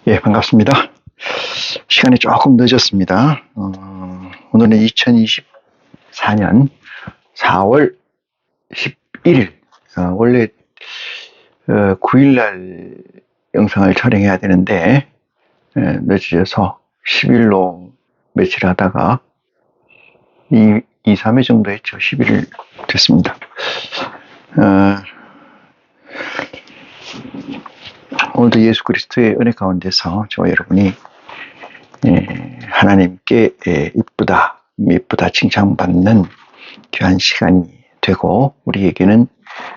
예, 반갑습니다. 시간이 조금 늦었습니다. 오늘은 2024년 4월 11일, 원래 9일날 영상을 촬영해야 되는데 늦어져서 10일로 며칠 하다가 3회 정도 했죠. 11일 됐습니다. 오늘도 예수 그리스도의 은혜 가운데서 저와 여러분이 하나님께 예쁘다 칭찬받는 귀한 시간이 되고 우리에게는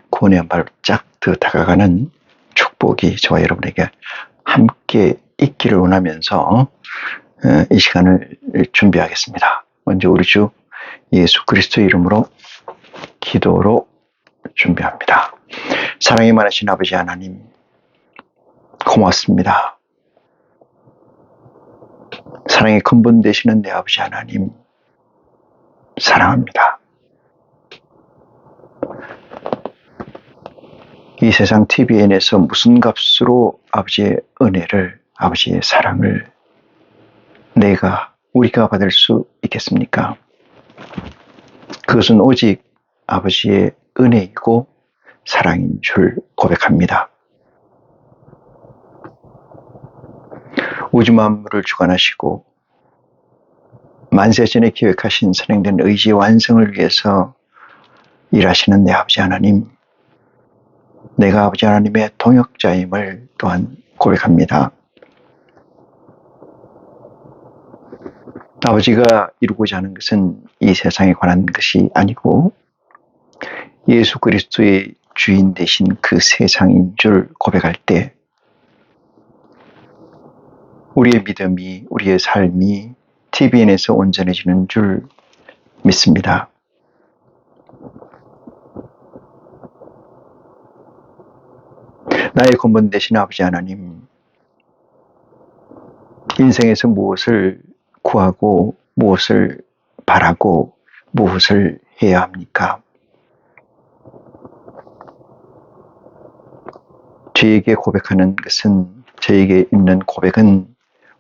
구원의 한 발짝 더 다가가는 축복이 저와 여러분에게 함께 있기를 원하면서 이 시간을 준비하겠습니다. 먼저 우리 주 예수 그리스도의 이름으로 기도로 준비합니다. 사랑이 많으신 아버지 하나님, 고맙습니다. 사랑의 근본 되시는 내 아버지 하나님, 사랑합니다. 이 세상 TVN에서 무슨 값으로 아버지의 은혜를, 아버지의 사랑을 우리가 받을 수 있겠습니까? 그것은 오직 아버지의 은혜이고 사랑인 줄 고백합니다. 우주 만물을 주관하시고 만세전에 기획하신 선행된 의지의 완성을 위해서 일하시는 내 아버지 하나님, 내가 아버지 하나님의 동역자임을 또한 고백합니다. 아버지가 이루고자 하는 것은 이 세상에 관한 것이 아니고 예수 그리스도의 주인 되신 그 세상인 줄 고백할 때 우리의 믿음이, 우리의 삶이 TVN에서 온전해지는 줄 믿습니다. 나의 근본 되신 아버지 하나님, 인생에서 무엇을 구하고 무엇을 바라고 무엇을 해야 합니까? 저에게 고백하는 것은, 저에게 있는 고백은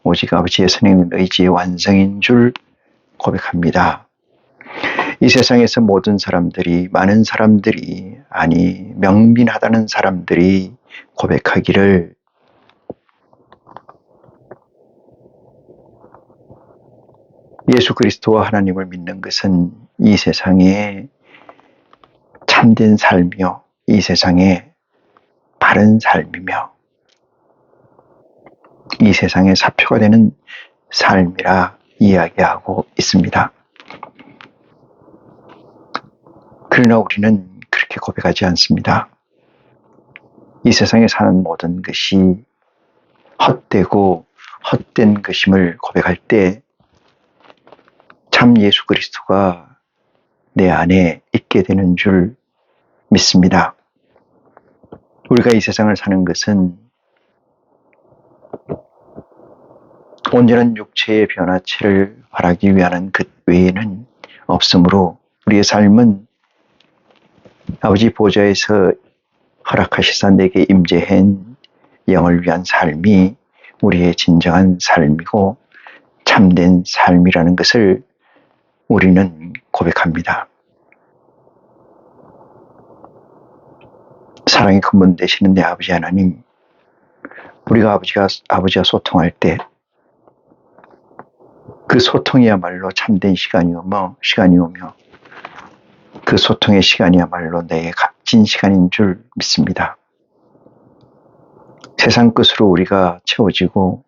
오직 아버지의 선행된 의지의 완성인 줄 고백합니다. 이 세상에서 모든 사람들이, 많은 사람들이, 아니 명민하다는 사람들이 고백하기를 예수 그리스도와 하나님을 믿는 것은 이 세상에 참된 삶이요, 이 세상에 바른 삶이며 이 세상의 사표가 되는 삶이라 이야기하고 있습니다. 그러나 우리는 그렇게 고백하지 않습니다. 이 세상에 사는 모든 것이 헛되고 헛된 것임을 고백할 때 참 예수 그리스도가 내 안에 있게 되는 줄 믿습니다. 우리가 이 세상을 사는 것은 온전한 육체의 변화체를 바라기 위한 것 외에는 없으므로 우리의 삶은 아버지 보좌에서 허락하시사 내게 임재한 영을 위한 삶이 우리의 진정한 삶이고 참된 삶이라는 것을 우리는 고백합니다. 사랑의 근본 되시는 내 아버지 하나님, 우리가 아버지와 소통할 때 그 소통이야말로 참된 시간이오며 그 소통의 시간이야말로 내게 값진 시간인 줄 믿습니다. 세상 것으로 우리가 채워지고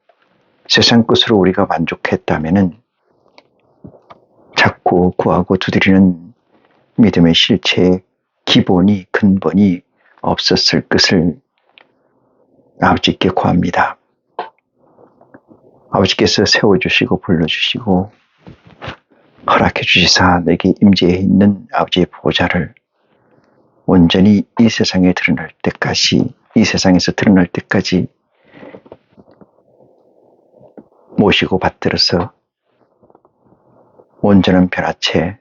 세상 것으로 우리가 만족했다면은 자꾸 구하고 두드리는 믿음의 실체의 기본이, 근본이 없었을 것을 아버지께 구합니다. 아버지께서 세워주시고 불러주시고 허락해 주시사 내게 임재해 있는 아버지의 보좌를 온전히 이 세상에서 드러날 때까지 모시고 받들어서 온전한 변화체,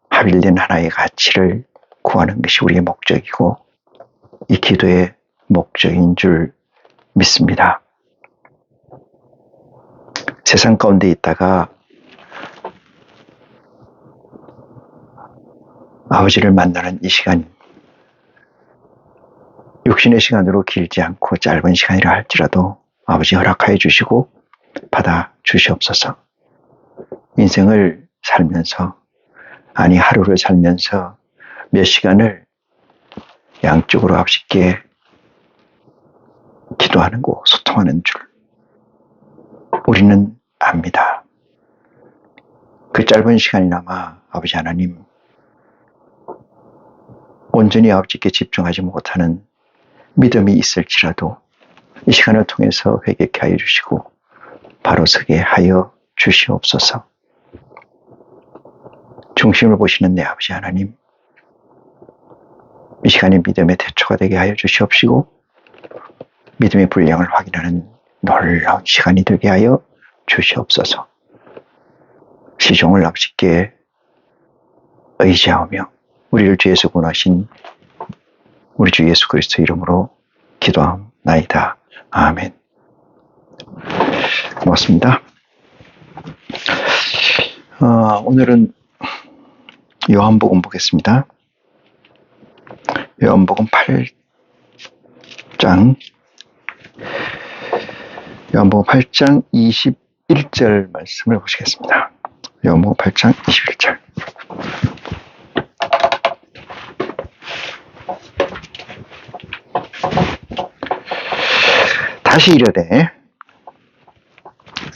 합일된 하나의 가치를 구하는 것이 우리의 목적이고 이 기도의 목적인 줄 믿습니다. 세상 가운데 있다가 아버지를 만나는 이 시간이 육신의 시간으로 길지 않고 짧은 시간이라 할지라도 아버지 허락하여 주시고 받아 주시옵소서. 인생을 살면서, 아니 하루를 살면서 몇 시간을 양쪽으로 아버지께 기도하는 거, 소통하는 줄 우리는 압니다. 그 짧은 시간이나마 아버지 하나님 온전히 아버지께 집중하지 못하는 믿음이 있을지라도 이 시간을 통해서 회개케 하여 주시고 바로 서게 하여 주시옵소서. 중심을 보시는 내 아버지 하나님, 이 시간에 믿음의 대초가 되게 하여 주시옵시고 믿음의 분량을 확인하는 놀라운 시간이 되게 하여 주시옵소서. 시종을 아버지께 의지하며 우리를 죄에서 구원하신 우리 주 예수 그리스도 이름으로 기도하옵나이다. 아멘. 고맙습니다. 오늘은 요한복음 보겠습니다. 요한복음 8장 21절 말씀을 보시겠습니다. 요한복음 8장 21절. 다시 이르되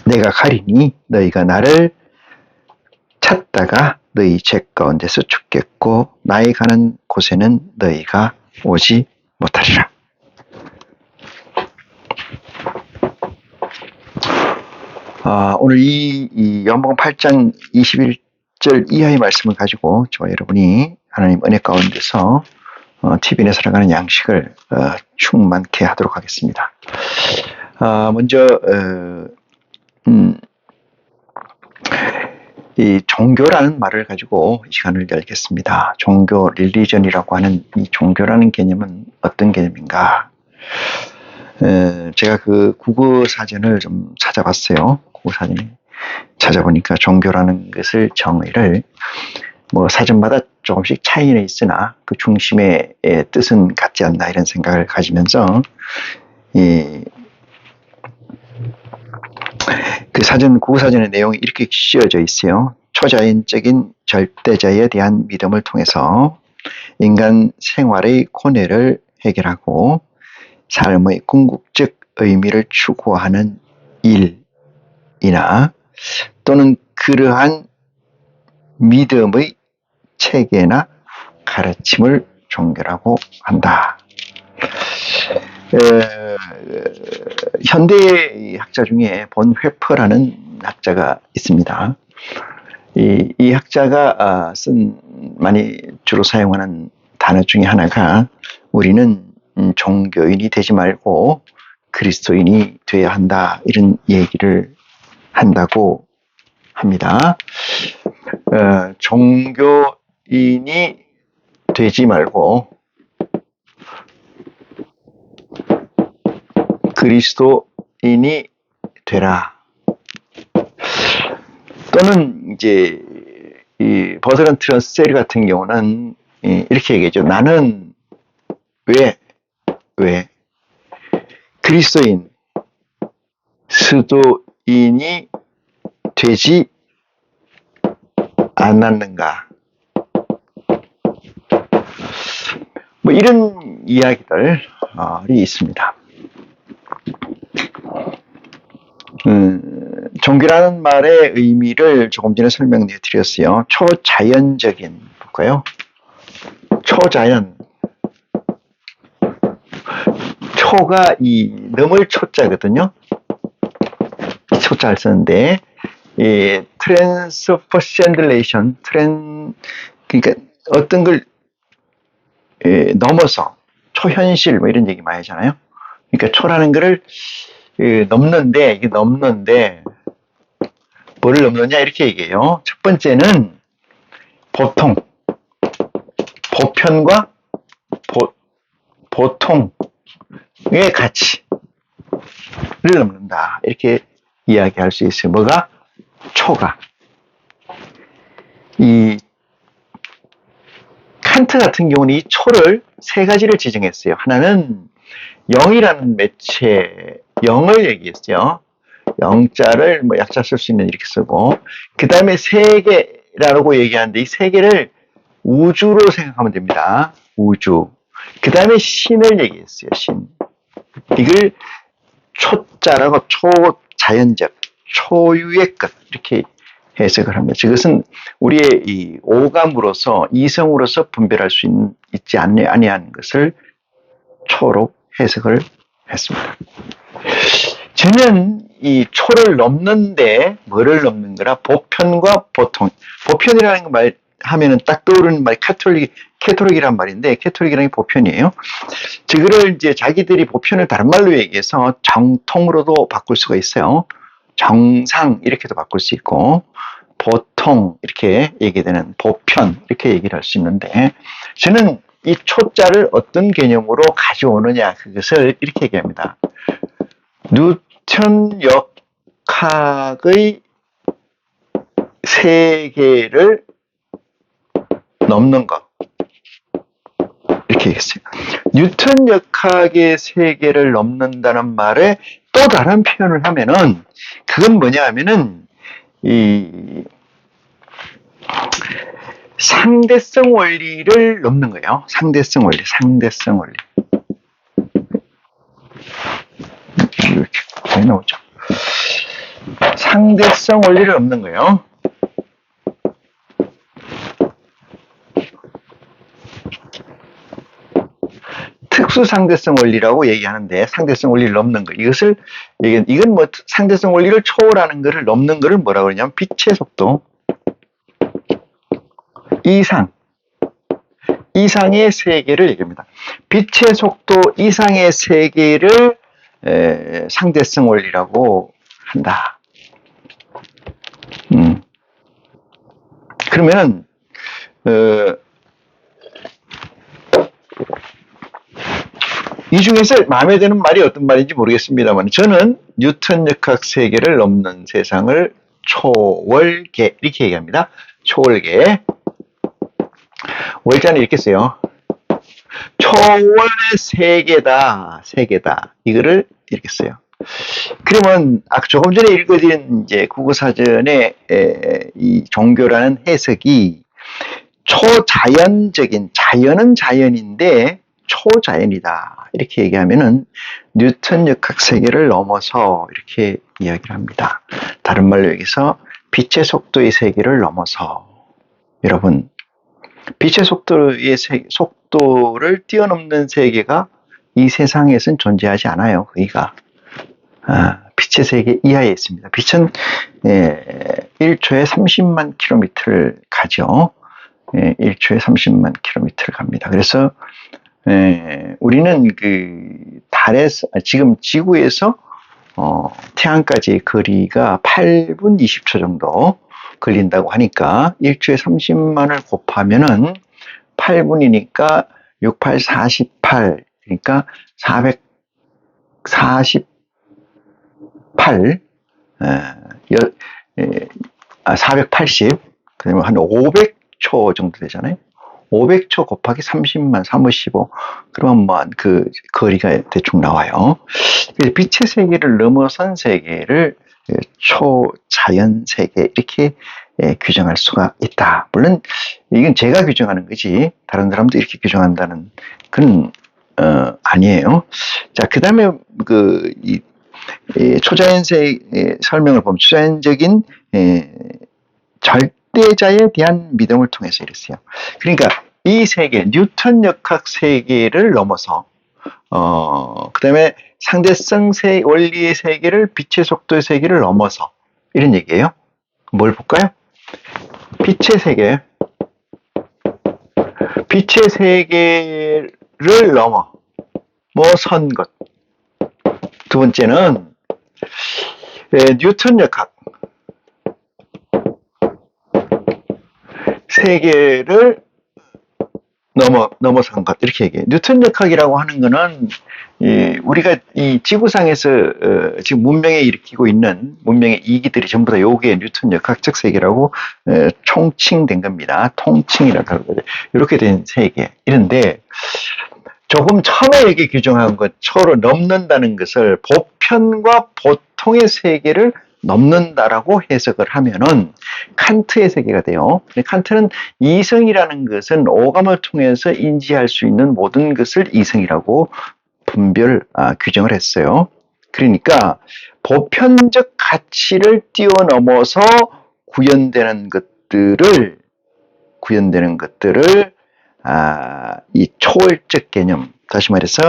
내가 가리니 너희가 나를 찾다가 너희 죄 가운데서 죽겠고 나의 가는 곳에는 너희가 오지 못하리라. 오늘 이 요한복음 8장 21절 이하의 말씀을 가지고 저와 여러분이 하나님 은혜 가운데서 TV에 살아가는 양식을 충만케 하도록 하겠습니다. 먼저 이 종교라는 말을 가지고 이 시간을 열겠습니다. 종교, 릴리전이라고 하는 이 종교라는 개념은 어떤 개념인가? 제가 그 국어 사전을 좀 찾아봤어요. 국어 사전에 찾아보니까 종교라는 것을 정의를 뭐 사전마다 조금씩 차이는 있으나 그 중심의 뜻은 같지 않나 이런 생각을 가지면서 그 사전, 국어사전의 내용이 이렇게 씌워져 있어요. 초자연적인 절대자에 대한 믿음을 통해서 인간 생활의 고뇌를 해결하고 삶의 궁극적 의미를 추구하는 일이나 또는 그러한 믿음의 체계나 가르침을 종교라고 한다. 현대 학자 중에 본 회퍼라는 학자가 있습니다. 이 학자가 많이 주로 사용하는 단어 중에 하나가 우리는 종교인이 되지 말고 그리스도인이 되어야 한다 이런 얘기를 한다고 합니다. 종교인이 되지 말고 그리스도인이 되라. 또는 이제 이 버트런드 러셀 같은 경우는 이렇게 얘기하죠. 나는 왜 그리스도인, 스도인이 되지 않았는가? 뭐 이런 이야기들이 있습니다. 종교라는 말의 의미를 조금 전에 설명해 드렸어요. 초자연적인, 볼까요? 초자연. 초가 이 넘을 초자거든요. 초자를 쓰는데, 이 트랜스퍼센들레이션, 그러니까 어떤 걸 넘어서, 초현실, 뭐 이런 얘기 많이 하잖아요. 그러니까 초라는 거를 넘는데, 이게 넘는데, 뭐를 넘느냐, 이렇게 얘기해요. 첫 번째는 보통, 보편과 보통의 가치를 넘는다. 이렇게 이야기할 수 있어요. 뭐가? 초가. 이 칸트 같은 경우는 이 초를 세 가지를 지정했어요. 하나는 0이라는 매체, 0을 얘기했어요. 0자를 뭐 약자 쓸 수 있는 이렇게 쓰고, 그 다음에 세계라고 얘기하는데 이 세계를 우주로 생각하면 됩니다. 우주. 그 다음에 신을 얘기했어요. 신. 이걸 초자라고 초자연적, 초유의 것 이렇게 해석을 합니다. 이것은 우리의 이 오감으로서 이성으로서 분별할 수 있지 아니한 것을 초로 해석을 했습니다. 저는 이 초를 넘는데 뭐를 넘는 거라? 보편과 보통. 보편이라는 말 하면은 딱 떠오르는 말이 캐톨릭이란 말인데 캐톨릭이라는 게 보편이에요. 그거를 이제 자기들이 보편을 다른 말로 얘기해서 정통으로도 바꿀 수가 있어요. 정상 이렇게도 바꿀 수 있고 보통 이렇게 얘기되는 보편 이렇게 얘기를 할 수 있는데 저는 이 초자를 어떤 개념으로 가져오느냐 그것을 이렇게 얘기합니다. 뉴턴 역학의 세계를 넘는 것 이렇게 얘기했어요. 뉴턴 역학의 세계를 넘는다는 말에 또 다른 표현을 하면은 그건 뭐냐 하면은 이 상대성 원리를 넘는 거예요. 상대성 원리. 이렇게 거의 나오죠. 상대성 원리를 넘는 거예요. 특수상대성 원리라고 얘기하는데 상대성 원리를 넘는 거. 이건 뭐 상대성 원리를 초월하는 것을 넘는 것을 뭐라고 그러냐면 빛의 속도 이상의 세계를 얘기합니다. 빛의 속도 이상의 세계를 상대성 원리라고 한다. 그러면 이 중에서 마음에 드는 말이 어떤 말인지 모르겠습니다만 저는 뉴턴 역학 세계를 넘는 세상을 초월계 이렇게 얘기합니다. 초월계. 월자는 이렇게 써요. 초월의 세계다. 이거를 이렇게 써요. 그러면 조금 전에 읽어드린 이제 국어사전의 이 종교라는 해석이 초자연적인 자연은 자연인데 초자연이다. 이렇게 얘기하면은 뉴턴 역학 세계를 넘어서 이렇게 이야기를 합니다. 다른 말로 여기서 빛의 속도의 세계를 넘어서 여러분 빛의 속도를 뛰어넘는 세계가 이 세상에선 존재하지 않아요. 그러니까 빛의 세계 이하에 있습니다. 빛은 1초에 30만 킬로미터를 가죠. 1초에 30만 킬로미터를 갑니다. 그래서 우리는 그 달에서 지금 지구에서 태양까지의 거리가 8분 20초 정도 걸린다고 하니까 1초에 30만을 곱하면은 8분이니까 6, 8, 48 그러니까 448 480 그러면 한 500초 정도 되잖아요. 500초 곱하기 30만 355 그러면 뭐 그 거리가 대충 나와요. 빛의 세계를 넘어선 세계를 초자연 세계 이렇게 규정할 수가 있다. 물론 이건 제가 규정하는 거지 다른 사람도 이렇게 규정한다는 건 아니에요. 자, 그 다음에 이 초자연세의 설명을 보면 초자연적인 절대자에 대한 믿음을 통해서 이랬어요. 그러니까 이 세계, 뉴턴 역학 세계를 넘어서 그 다음에 상대성 원리의 세계를 빛의 속도의 세계를 넘어서 이런 얘기예요. 뭘 볼까요? 빛의 세계를 넘어 선 것. 두 번째는 뉴턴 역학 세계를 넘어선 것 이렇게 얘기해요. 뉴턴 역학이라고 하는 거는 우리가 이 지구상에서 지금 문명에 일으키고 있는 문명의 이기들이 전부 다 요게 뉴턴 역학적 세계라고 총칭된 겁니다. 통칭이라고 하거든요. 이렇게 된 세계. 이런데 조금 처음에 여기 규정한 것, 초를 넘는다는 것을 보편과 보통의 세계를 넘는다라고 해석을 하면은 칸트의 세계가 돼요. 칸트는 이성이라는 것은 오감을 통해서 인지할 수 있는 모든 것을 이성이라고 규정을 했어요. 그러니까 보편적 가치를 뛰어넘어서 구현되는 것들을 이 초월적 개념, 다시 말해서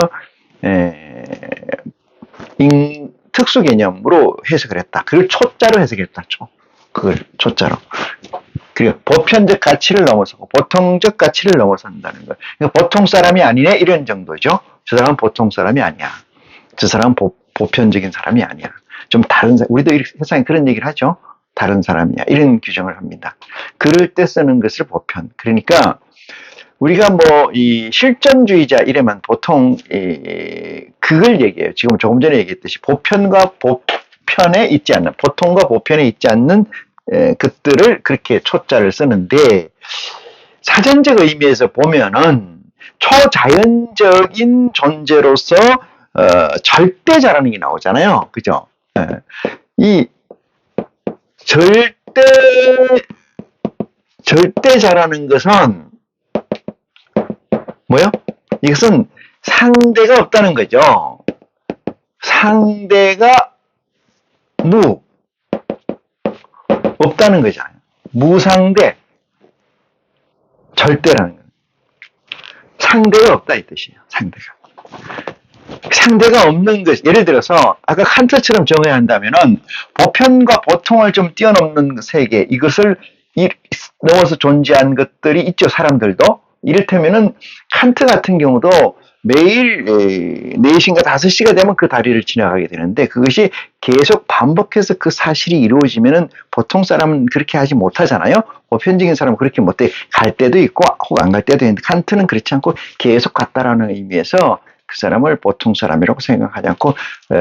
특수 개념으로 해석을 했다. 그걸 초자로 해석했다. 그걸 초자로. 그리고 보편적 가치를 넘어서고 보통적 가치를 넘어선다는 거예요. 그러니까 보통 사람이 아니네 이런 정도죠. 저 사람은 보통 사람이 아니야. 저 사람은 보편적인 사람이 아니야. 좀 다른 사람, 우리도 세상에 그런 얘기를 하죠. 다른 사람이야. 이런 규정을 합니다. 그럴 때 쓰는 것을 보편. 그러니까 우리가 이 실존주의자 이래만 보통 그걸 얘기해요. 지금 조금 전에 얘기했듯이 보편과 보편에 있지 않는, 보통과 보편에 있지 않는 것들을 그렇게 초자를 쓰는데, 사전적 의미에서 보면은 초자연적인 존재로서 절대자라는 게 나오잖아요. 그죠? 이 절대자라는 것은 뭐요? 이것은 상대가 없다는 거죠. 상대가 없다는 거잖아요. 무상대, 절대라는 거예요. 상대가 없다 이 뜻이에요. 상대가 없는 것. 예를 들어서 아까 칸트처럼 정해야 한다면은 보편과 보통을 좀 뛰어넘는 세계, 이것을 넘어서 존재한 것들이 있죠. 사람들도. 이를테면은 칸트 같은 경우도 매일 4시인가 5시가 되면 그 다리를 지나가게 되는데, 그것이 계속 반복해서 그 사실이 이루어지면은 보통 사람은 그렇게 하지 못하잖아요. 보편적인 사람은 그렇게 못해. 갈 때도 있고 혹 안 갈 때도 있는데, 칸트는 그렇지 않고 계속 갔다라는 의미에서 그 사람을 보통 사람이라고 생각하지 않고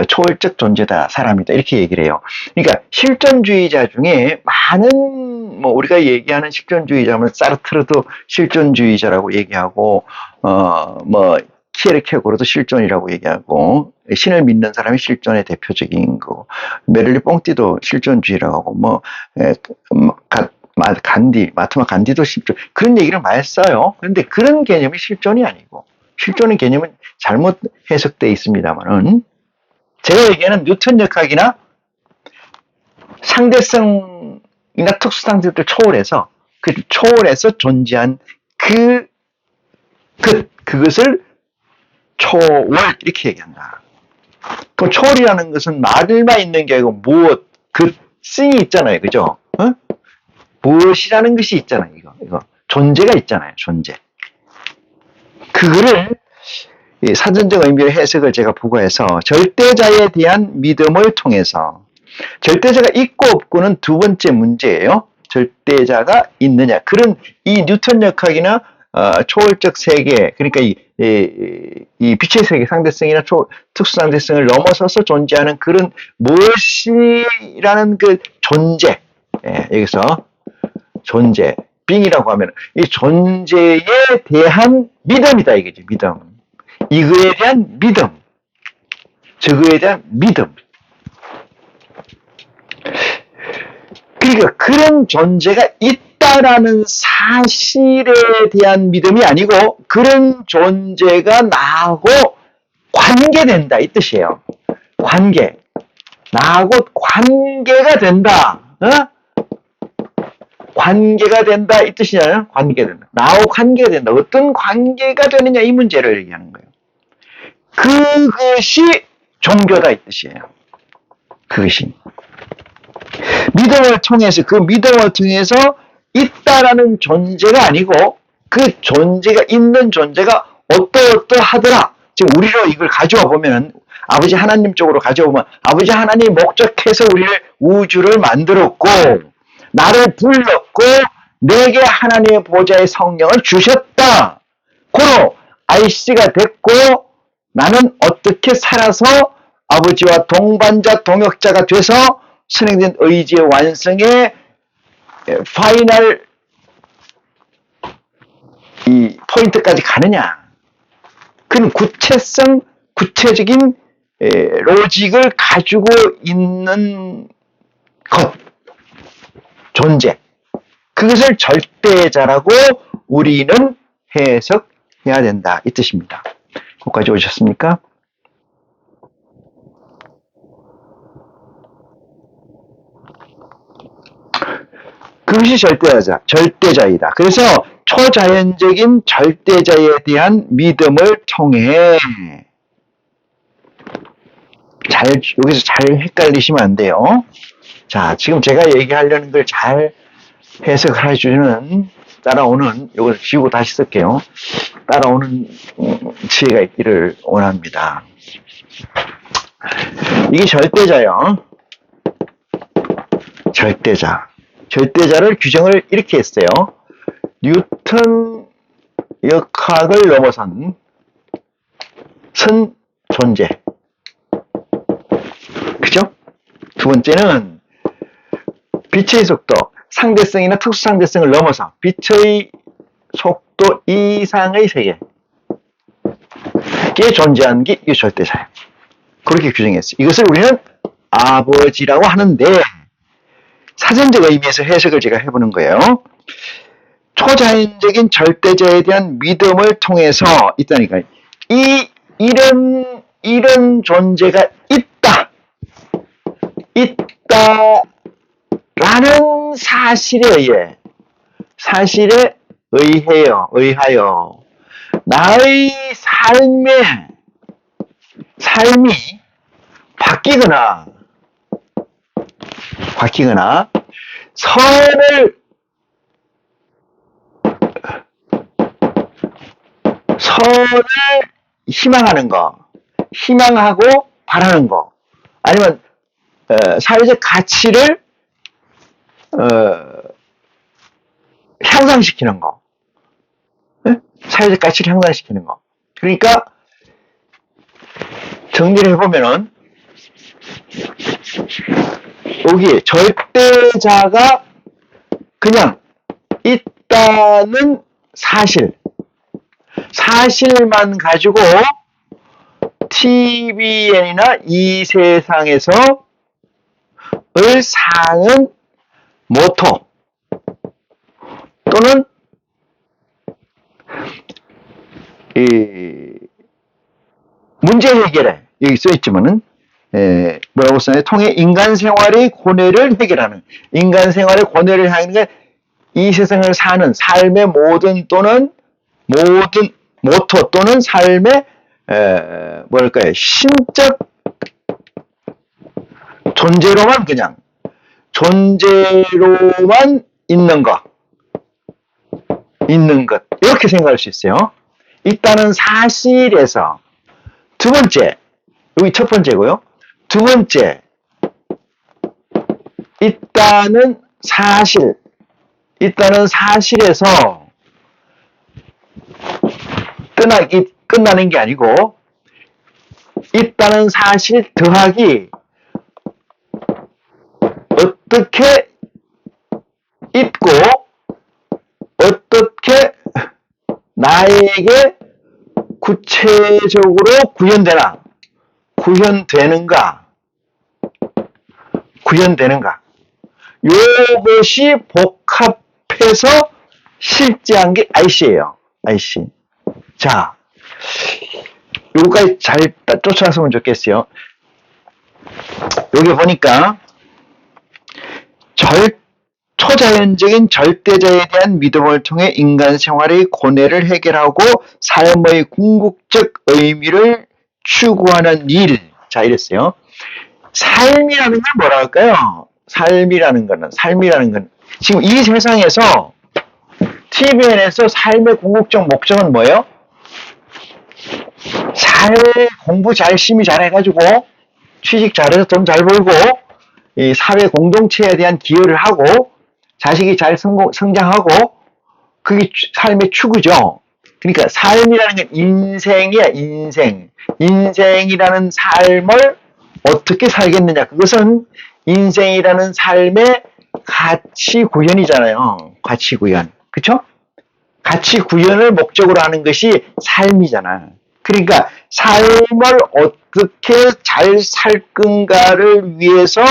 초월적 존재다, 사람이다, 이렇게 얘기를 해요. 그러니까 실존주의자 중에 많은 우리가 얘기하는 실존주의자면 사르트르도 실존주의자라고 얘기하고 키에르케고르도 실존이라고 얘기하고, 신을 믿는 사람이 실존의 대표적인 거, 메를리 뽕띠도 실존주의라고 하고, 마트마 간디도 실존, 그런 얘기를 많이 써요. 그런데 그런 개념이 실존이 아니고, 실존의 개념은 잘못 해석되어 있습니다만은, 제가 얘기하는 뉴턴 역학이나 상대성이나 특수상대들 초월해서 존재한 그것을 초월 이렇게 얘기한다. 그럼 초월이라는 것은 말만 있는 게 아니고 싱이 있잖아요. 그죠? 무엇이라는 것이 있잖아요. 이거 존재가 있잖아요. 존재. 그거를 사전적 의미의 해석을 제가 부과해서 절대자에 대한 믿음을 통해서, 절대자가 있고 없고는 두 번째 문제예요. 절대자가 있느냐. 그런 이 뉴턴 역학이나 초월적 세계, 그러니까 이 빛의 세계, 상대성이나 특수상대성을 넘어서서 존재하는 그런 무엇이라는 그 존재, 여기서 존재, 빙이라고 하면 이 존재에 대한 믿음이다 이거죠. 믿음. 이거에 대한 믿음. 저거에 대한 믿음. 그러니까 그런 존재가 있다라는 사실에 대한 믿음이 아니고, 그런 존재가 나하고 관계된다 이 뜻이에요. 관계. 나하고 관계가 된다. 관계가 된다 이 뜻이잖아요. 관계된다. 나하고 관계가 된다. 어떤 관계가 되느냐 이 문제를 얘기하는 거예요. 그것이 종교다 이 뜻이에요. 그것이. 믿음을 통해서, 그 믿음을 통해서 있다라는 존재가 아니고, 그 존재가 있는 존재가 어떠하더라. 지금 우리로 이걸 가져와 보면, 아버지 하나님 쪽으로 가져와 보면, 아버지 하나님이 목적해서 우주를 만들었고, 나를 불렀고, 내게 하나님의 보좌의 성령을 주셨다. 고로 IC가 됐고 나는 어떻게 살아서 아버지와 동반자 동역자가 돼서 선행된 의지의 완성에 파이널 이 포인트까지 가느냐. 그는 구체성, 구체적인 로직을 가지고 있는 것, 존재. 그것을 절대자라고 우리는 해석해야 된다. 이 뜻입니다. 거기까지 오셨습니까? 그것이 절대자이다. 그래서 초자연적인 절대자에 대한 믿음을 통해 여기서 잘 헷갈리시면 안 돼요. 자, 지금 제가 얘기하려는 걸 잘 해석을 해주는 따라오는, 이걸 지우고 다시 쓸게요. 따라오는 지혜가 있기를 원합니다. 이게 절대자요. 절대자를 규정을 이렇게 했어요. 뉴턴 역학을 넘어선 선 존재. 그죠? 두 번째는 빛의 속도, 상대성이나 특수상대성을 넘어서 빛의 속도 이상의 세계에 존재하는 게 이게 절대자예요. 그렇게 규정했어요. 이것을 우리는 아버지라고 하는데 사전적 의미에서 해석을 제가 해보는 거예요. 초자연적인 절대자에 대한 믿음을 통해서 있다니까요. 이런 존재가 있다라는 사실에 의하여 나의 삶이 바뀌거나 선을 희망하고 바라는 거, 아니면 사회적 가치를 향상시키는 거, 사회적 가치를 향상시키는 거. 그러니까 정리를 해보면은 여기에 절대자가 그냥 있다는 사실만 가지고 TVN이나 이 세상에서 을 사는 모토 또는 문제 해결에 여기 써있지만은 뭐라고 써요? 통해 인간 생활의 고뇌를 해결하는, 인간 생활의 고뇌를 하는 게 이 세상을 사는 삶의 모든 모토 또는 삶의 뭐랄까요? 신적 존재로만 있는 것 이렇게 생각할 수 있어요. 있다는 사실에서 두 번째, 여기 첫 번째고요. 두 번째, 있다는 사실에서 끝나는 게 아니고 있다는 사실 더하기 어떻게 있고 어떻게 나에게 구체적으로 구현되는가 이것이 복합해서 실제한 게 IC예요. IC. 자, 요거까지 잘 쫓아왔으면 좋겠어요. 여기 보니까 초자연적인 절대자에 대한 믿음을 통해 인간 생활의 고뇌를 해결하고 삶의 궁극적 의미를 추구하는 일. 자, 이랬어요. 삶이라는 건 뭐라 할까요? 삶이라는 건 지금 이 세상에서 TVN에서 삶의 궁극적 목적은 뭐예요? 공부 열심히 잘해가지고 취직 잘해서 돈 잘 벌고 이 사회 공동체에 대한 기여를 하고 자식이 잘 성장하고 그게 삶의 추구죠. 그러니까 삶이라는 건 인생이야, 인생. 인생이라는 삶을 어떻게 살겠느냐. 그것은 인생이라는 삶의 가치 구현이잖아요. 가치 구현. 그쵸? 가치 구현을 목적으로 하는 것이 삶이잖아. 그러니까 삶을 어떻게 잘 살 건가를 위해서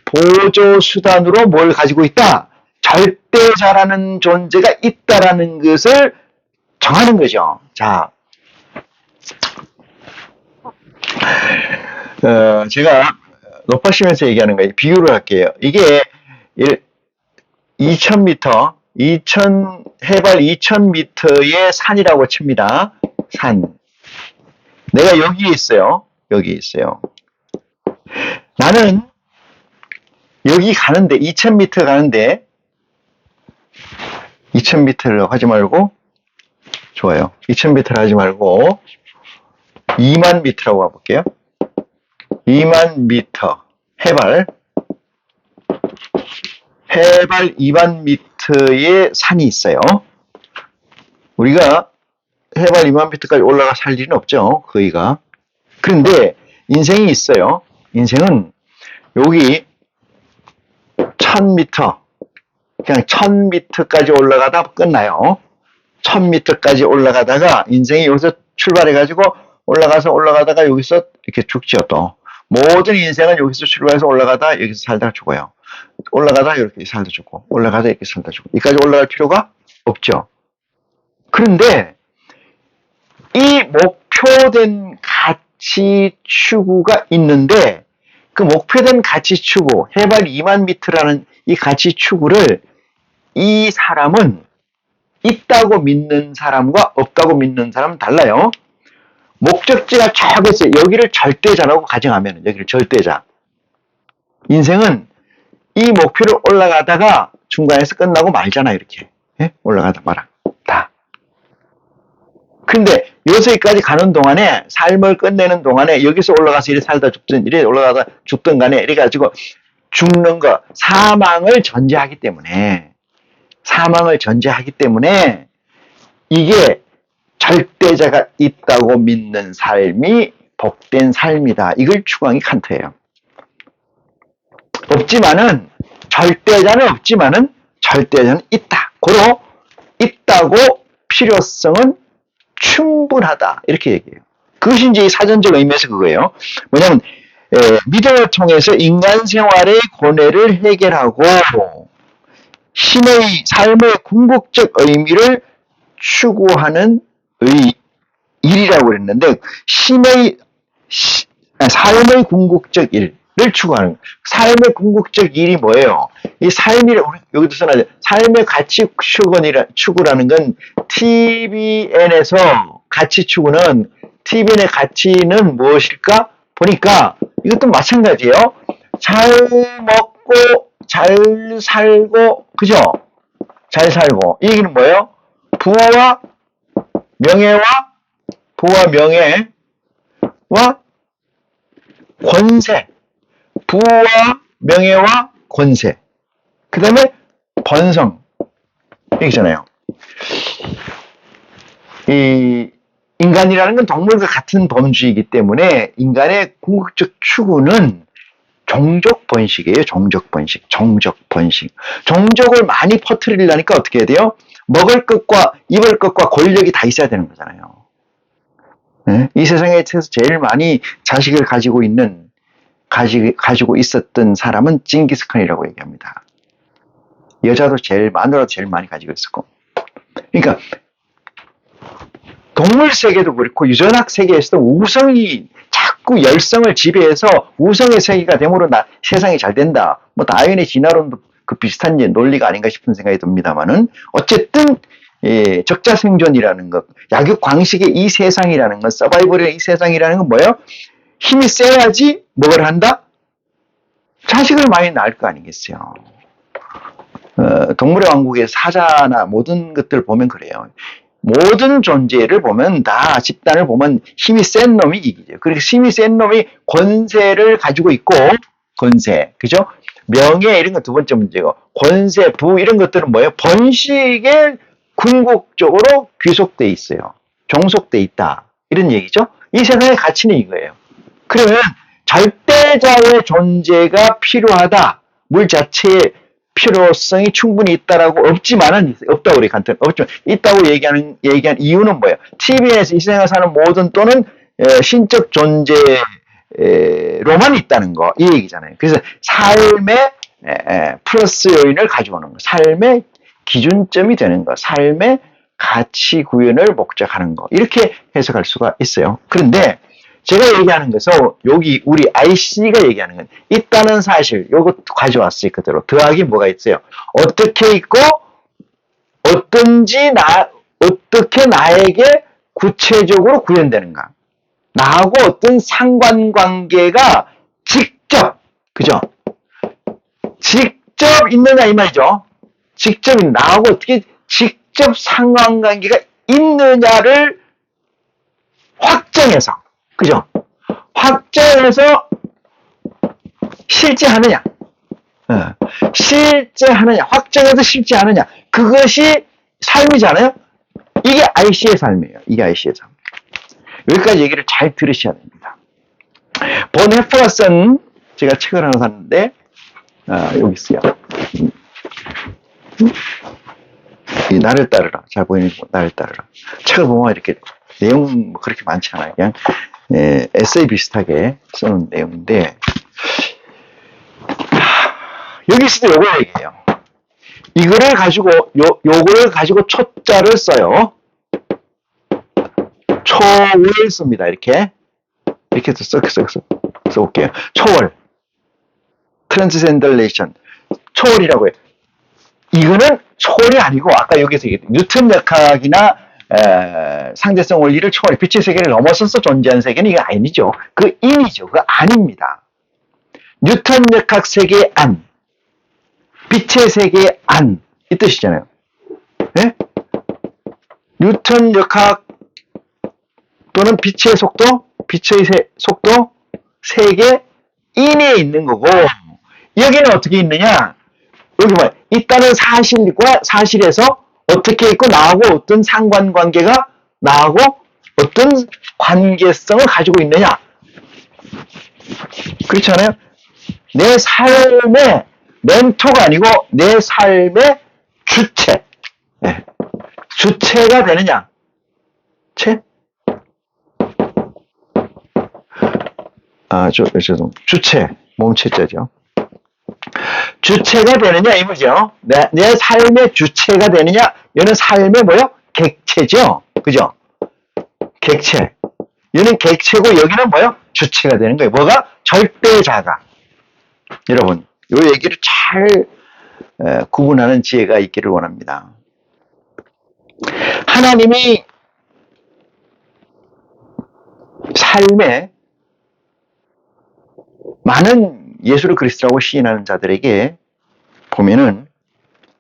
보조수단으로 뭘 가지고 있다? 절대자라는 존재가 있다라는 것을 정하는 거죠. 자, 제가 높아시면서 얘기하는 거예요. 비유를 할게요. 이게 2000m, 해발 2000m의 산이라고 칩니다. 산. 내가 여기에 있어요. 여기 있어요. 나는 여기 가는데, 2000m 가는데, 2000m를 하지 말고, 좋아요. 2000m를 하지 말고, 2만 미터라고 가볼게요. 2만 미터. 해발 2만 미터의 산이 있어요. 우리가 해발 2만 미터까지 올라가 살 일은 없죠. 거기가. 그런데 인생이 있어요. 인생은 여기 1000m, 그냥 1000m까지 올라가다 끝나요. 1000m까지 올라가다가 인생이 여기서 출발해가지고 올라가다가 여기서 이렇게 죽지요 또. 모든 인생은 여기서 출발해서 올라가다 여기서 살다가 죽어요. 올라가다 이렇게 살다 죽고 올라가다 이렇게 살다 죽고 여기까지 올라갈 필요가 없죠. 그런데 이 목표된 가치 추구가 있는데 그 목표된 가치 추구, 해발 2만 미터라는 이 가치 추구를 이 사람은 있다고 믿는 사람과 없다고 믿는 사람은 달라요. 목적지가 쫙 있어요. 여기를 절대자라고 가정하면 여기를 절대자. 인생은 이 목표를 올라가다가 중간에서 끝나고 말잖아 이렇게. 예? 올라가다 말아. 다. 근데 여기까지 가는 동안에 삶을 끝내는 동안에 여기서 올라가서 이래 살다 죽든 이래 올라가다 죽든 간에 이래 가지고 죽는 거 사망을 전제하기 때문에 이게 절대자가 있다고 믿는 삶이 복된 삶이다. 이걸 추구한 게 칸트예요. 절대자는 있다. 고로 있다고 필요성은 충분하다. 이렇게 얘기해요. 그것이 이제 사전적 의미에서 그거예요. 뭐냐면 믿음을 통해서 인간 생활의 고뇌를 해결하고 신의 삶의 궁극적 의미를 추구하는 일이라고 그랬는데 삶의 궁극적 일을 추구하는 삶의 궁극적 일이 뭐예요? 이 삶이라고 여기도 써놔요. 삶의 가치 추구라는 건 TBN에서 가치 추구는 TBN의 가치는 무엇일까? 보니까 이것도 마찬가지예요. 잘 먹고 잘 살고 그죠? 잘 살고 이 얘기는 뭐예요? 부와 명예와 권세, 부와 명예와 권세, 그 다음에 번성, 여기잖아요. 이 인간이라는 건 동물과 같은 범주이기 때문에 인간의 궁극적 추구는 종족 번식이에요. 종족 번식. 종족을 많이 퍼뜨리려니까 어떻게 해야 돼요? 먹을 것과 입을 것과 권력이 다 있어야 되는 거잖아요. 네? 이 세상에서 제일 많이 자식을 가지고 있었던 사람은 징기스칸이라고 얘기합니다. 마누라도 제일 많이 가지고 있었고. 그러니까 동물 세계도 그렇고 유전학 세계에서도 우성이 자꾸 열성을 지배해서 우성의 세계가 됨으로 세상이 잘 된다. 뭐 다윈의 진화론도 그 비슷한 논리가 아닌가 싶은 생각이 듭니다만은 어쨌든 적자 생존이라는 것, 약육 광식의 이 세상이라는 것, 서바이벌의 이 세상이라는 건 뭐예요? 힘이 세야지 뭘 한다? 자식을 많이 낳을 거 아니겠어요. 동물의 왕국의 사자나 모든 것들 보면 그래요. 모든 존재를 보면 다 집단을 보면 힘이 센 놈이 이기죠. 그리고 힘이 센 놈이 권세를 가지고 있고 권세, 그죠? 명예 이런 건 두 번째 문제고 권세, 부 이런 것들은 뭐예요? 번식의 궁극적으로 귀속돼 있어요. 종속돼 있다. 이런 얘기죠. 이 세상의 가치는 이거예요. 그러면 절대자의 존재가 필요하다. 물 자체의 필요성이 충분히 있다라고 없지만은 없다고 우리 간단 없지만 있다고 얘기한 이유는 뭐예요? TV에서 이 세상에 사는 모든 또는 신적 존재로만 있다는 거 이 얘기잖아요. 그래서 삶의 플러스 요인을 가져오는 거, 삶의 기준점이 되는 거, 삶의 가치 구현을 목적하는 거 이렇게 해석할 수가 있어요. 그런데 제가 얘기하는 것은 여기 우리 IC가 얘기하는 건 있다는 사실 요거 가져왔어요. 그대로 더하기 뭐가 있어요. 어떻게 있고 어떻게 나에게 구체적으로 구현되는가. 나하고 어떤 상관관계가 직접 그죠? 직접 있느냐 이 말이죠. 직접 나하고 어떻게 직접 상관관계가 있느냐를 확정해서 그죠? 확정해서 실제하느냐. 실제하느냐. 확정해서 실제하느냐. 그것이 삶이잖아요. 이게 IC의 삶이에요. 이게 IC의 삶. 여기까지 얘기를 잘 들으셔야 됩니다. 본 헤퍼가 쓴 제가 책을 하나 샀는데 여기 있어요. 이 나를 따르라. 잘 보이는 거 나를 따르라. 책을 보면 이렇게 내용 뭐 그렇게 많지 않아요. 그냥 에세이 비슷하게 써놓은 내용인데 여기서도 요걸 얘기해요. 이거를 가지고 요거를 가지고 초자를 써요. 초월 씁니다. 이렇게 써볼게요. 초월 트랜스센달레이션 초월이라고 해요. 이거는 초월이 아니고 아까 여기서 얘기했던 뉴턴 역학이나 상대성 원리를 초월해 빛의 세계를 넘어서서 존재하는 세계는 이게 아니죠. 그 인이죠. 그 아닙니다. 뉴턴 역학 세계 안, 빛의 세계 안 이 뜻이잖아요. 네? 뉴턴 역학 또는 빛의 속도, 속도 세계 인에 있는 거고 여기는 어떻게 있느냐? 여기 봐요. 있다는 사실과 사실에서 어떻게 있고 나하고 어떤 상관관계가 나하고 어떤 관계성을 가지고 있느냐. 그렇지 않아요? 내 삶의 멘토가 아니고 내 삶의 주체. 네. 주체가 되느냐. 주체. 몸체자죠. 주체가 되느냐 이거죠. 내 삶의 주체가 되느냐. 얘는 삶의 뭐요? 객체죠. 그죠? 객체. 얘는 객체고 여기는 뭐요? 주체가 되는 거예요. 뭐가? 절대자가. 여러분, 이 얘기를 잘 구분하는 지혜가 있기를 원합니다. 하나님이 삶에 많은 예수를 그리스도라고 시인하는 자들에게 보면은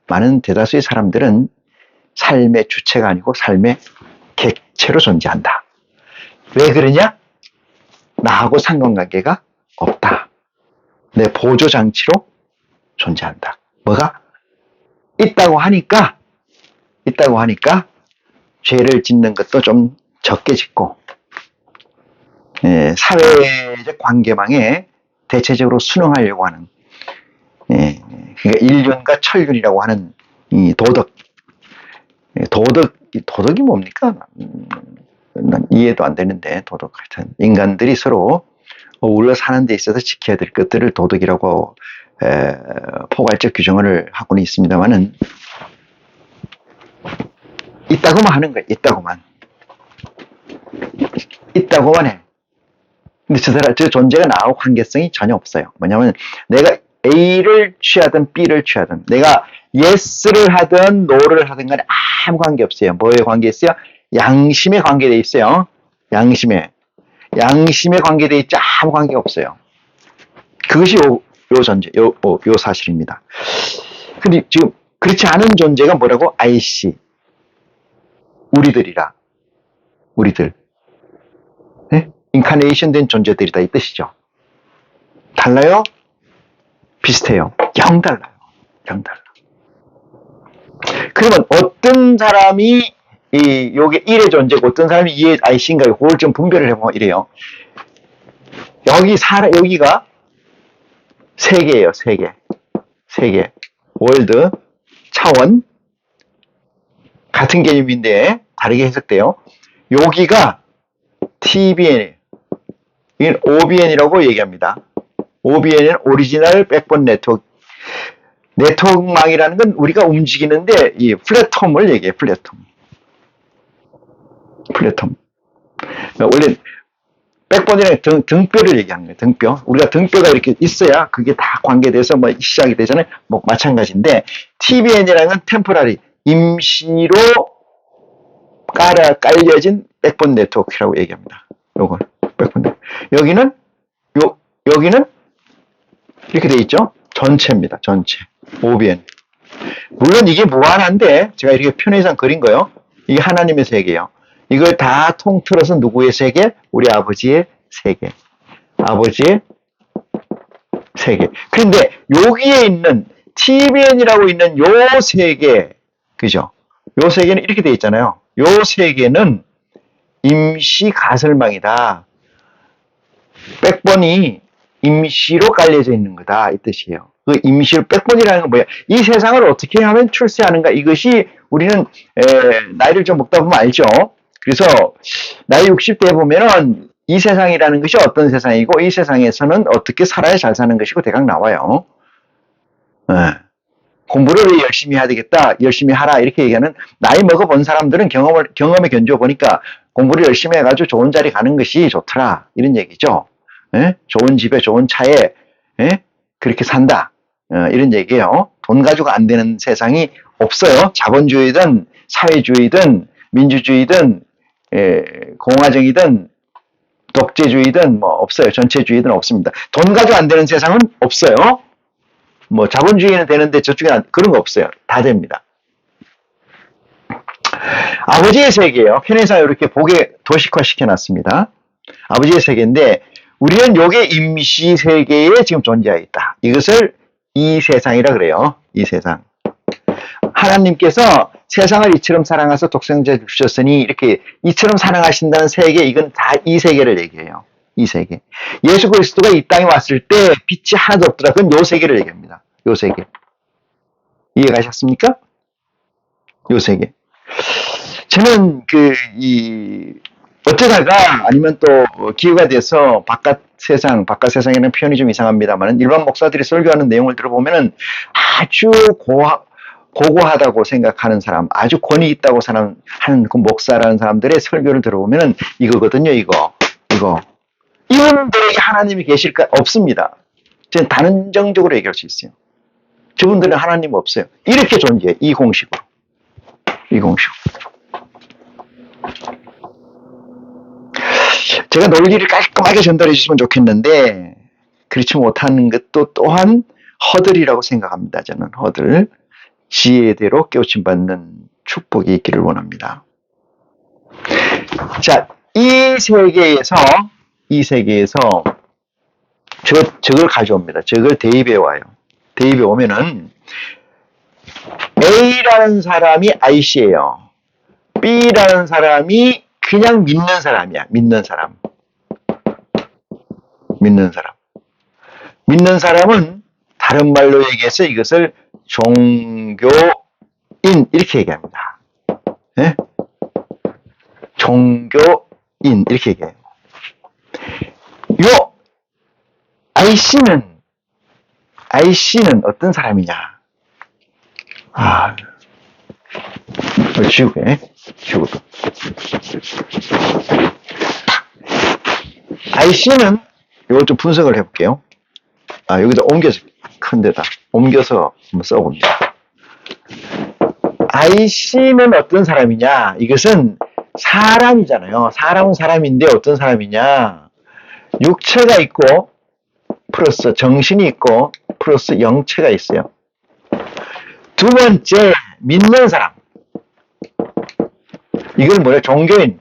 많은 대다수의 사람들은 삶의 주체가 아니고 삶의 객체로 존재한다. 왜 그러냐? 나하고 상관관계가 없다. 내 보조장치로 존재한다. 뭐가? 있다고 하니까 죄를 짓는 것도 좀 적게 짓고 사회적 관계망에 대체적으로 순응하려고 하는 그러니까 인륜과 천륜이라고 하는 이 도덕이 뭡니까? 난 이해도 안 되는데 도덕 하여튼 인간들이 서로 어울려 사는 데 있어서 지켜야 될 것들을 도덕이라고 포괄적 규정을 하고는 있습니다만은 있다고만 하는 거예요. 있다고만 해. 근데 저 존재가 나하고 관계성이 전혀 없어요. 뭐냐면 내가 A를 취하든 B를 취하든 내가 yes를 하든 no를 하든 간에 아무 관계 없어요. 뭐에 관계 있어요? 양심에 관계돼 있어요. 양심에 관계돼 있지 아무 관계 없어요. 그것이 요 사실입니다. 근데 지금 그렇지 않은 존재가 뭐라고? IC. 우리들. 네? 인카네이션 된 존재들이다 이 뜻이죠. 달라요? 비슷해요. 영 달라요. 그러면 어떤 사람이 요게 1의 존재고 어떤 사람이 2의 IC인가 그걸 좀 분별을 해보면 이래요. 여기가 세계예요, 세계. 세계. 월드, 차원. 같은 개념인데 다르게 해석돼요. 여기가 TBN이에요. 이건 OBN이라고 얘기합니다. OBN은 오리지널 백본 네트워크. 네트워크망이라는 건 우리가 움직이는데 이 플랫폼을 얘기해요. 플랫폼. 원래 백본이랑 등뼈를 얘기하는 거예요. 등뼈. 우리가 등뼈가 이렇게 있어야 그게 다 관계돼서 뭐 시작이 되잖아요. 뭐 마찬가지인데 TBN이라는 건 템포라리 임시로 깔려진 백본 네트워크라고 얘기합니다. 요걸 백본 네트워크. 여기는 이렇게 돼 있죠. 전체입니다. 전체. OBN. 물론 이게 무한한데 제가 이렇게 편의상 그린 거요. 이게 하나님의 세계예요. 이걸 다 통틀어서 누구의 세계? 우리 아버지의 세계. 아버지의 세계. 그런데 여기에 있는 TBN이라고 있는 요 세계, 그죠? 요 세계는 이렇게 돼 있잖아요. 요 세계는 임시 가설망이다. 백본이 임시로 깔려져 있는 거다. 이 뜻이에요. 그 임시로 백본이라는 건 뭐예요? 이 세상을 어떻게 하면 출세하는가? 이것이 우리는 나이를 좀 먹다 보면 알죠. 그래서 나이 60대에 보면은 이 세상이라는 것이 어떤 세상이고 이 세상에서는 어떻게 살아야 잘 사는 것이고 대강 나와요. 공부를 열심히 해야 되겠다, 열심히 하라 이렇게 얘기하는 나이 먹어본 사람들은 경험에 견주어 보니까 공부를 열심히 해가지고 좋은 자리 가는 것이 좋더라 이런 얘기죠. 좋은 집에 좋은 차에 그렇게 산다 이런 얘기예요. 돈 가지고 안 되는 세상이 없어요. 자본주의든 사회주의든 민주주의든 공화정이든 독재주의든 뭐 없어요. 전체주의든 없습니다. 돈 가지고 안 되는 세상은 없어요. 뭐 자본주의는 되는데 저쪽에 그런 거 없어요. 다 됩니다. 아버지의 세계예요. 편의상 이렇게 보게 도식화 시켜놨습니다. 아버지의 세계인데 우리는 요게 임시 세계에 지금 존재하고 있다. 이것을 이 세상이라 그래요. 이 세상. 하나님께서 세상을 이처럼 사랑하셔서 독생자를 주셨으니 이렇게 이처럼 사랑하신다는 세계, 이건 다 이 세계를 얘기해요. 이 세계. 예수 그리스도가 이 땅에 왔을 때 빛이 하나도 없더라. 그건 요 세계를 얘기합니다. 요 세계. 이해가셨습니까? 요 세계. 저는 어쩌다가 아니면 또 기회가 돼서 바깥 세상에는 표현이 좀 이상합니다만 일반 목사들이 설교하는 내용을 들어보면은 아주 고고하다고 생각하는 사람, 아주 권위 있다고 하는 그 목사라는 사람들의 설교를 들어보면은 이거거든요, 이거. 이분들에게 하나님이 계실까? 없습니다. 저는 단정적으로 얘기할 수 있어요. 저분들은 하나님 없어요. 이렇게 존재해, 이 공식으로. 제가 논리를 깔끔하게 전달해 주시면 좋겠는데 그렇지 못하는 것도 또한 허들이라고 생각합니다. 저는 허들. 지혜대로 깨우침받는 축복이 있기를 원합니다. 자, 이 세계에서 저걸 가져옵니다. 저걸 대입해 와요. 대입해 오면은 A라는 사람이 IC예요. B라는 사람이 그냥 믿는 사람이야. 믿는 사람은 다른 말로 얘기해서 이것을 종교인 이렇게 얘기합니다. 네? 종교인 이렇게 얘기해요. 요 IC는 어떤 사람이냐? 지우개. IC는 이걸 좀 분석을 해볼게요. 여기다 옮겨서 큰 데다 옮겨서 한번 써봅니다. IC는 어떤 사람이냐? 이것은 사람이잖아요. 사람은 사람인데 어떤 사람이냐? 육체가 있고 플러스 정신이 있고 플러스 영체가 있어요. 두 번째, 믿는 사람. 이건 뭐예요? 종교인.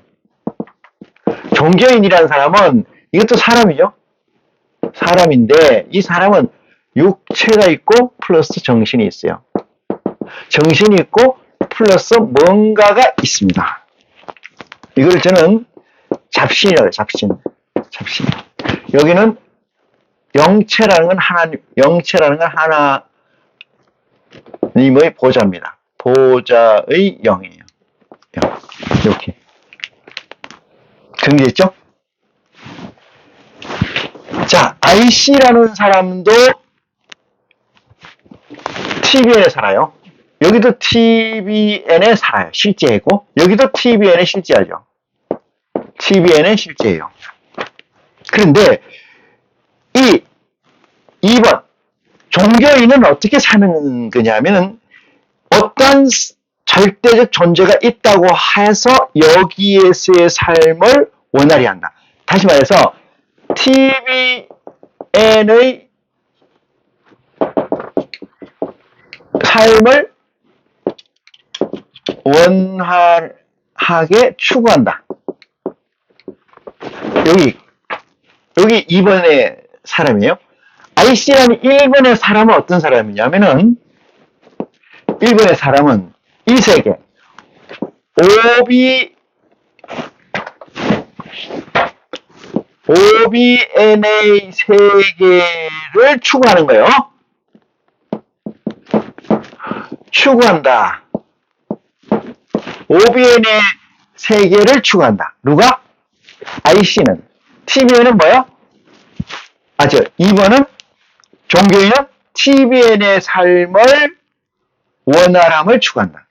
종교인이라는 사람은 이것도 사람이죠. 사람인데 이 사람은 육체가 있고 플러스 정신이 있어요. 정신이 있고 플러스 뭔가가 있습니다. 이걸 저는 잡신이라고 해요. 잡신. 여기는 영체라는 건 하나님의 보좌입니다. 보좌의 영이에요. 이렇게. 정리했죠? 자, IC라는 사람도 TBN에 살아요. 여기도 TBN에 살아요. 실제이고, 여기도 TBN에 실제하죠. TBN은 실제예요. 그런데 이 2번 종교인은 어떻게 사는 거냐면은 어떤 절대적 존재가 있다고 해서 여기에서의 삶을 원활히 한다. 다시 말해서 TBN의 삶을 원활하게 추구한다. 여기 2번의 사람이에요. IC라는 1번의 사람은 어떤 사람이냐면은 1번의 사람은 이 세계 OBNA 세계를 추구하는 거예요. 추구한다. OBNA 세계를 추구한다. 누가? IC는. TBN은 뭐야? 2번은 종교인은 TBN의 삶을 원활함을 추구한다.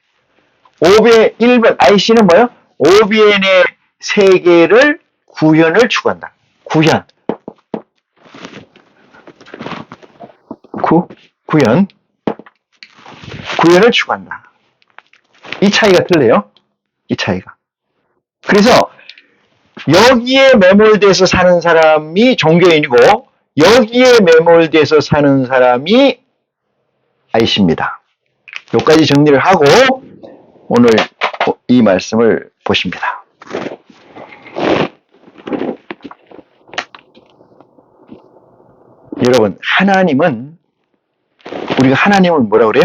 1번 IC는 뭐요? OBN의 세계를 구현을 추구한다. 구현을 추구한다. 이 차이가 틀려요. 이 차이가. 그래서 여기에 매몰돼서 사는 사람이 종교인이고 여기에 매몰돼서 사는 사람이 IC입니다. 여기까지 정리를 하고 오늘 이 말씀을 보십니다. 여러분, 우리가 하나님을 뭐라 그래요?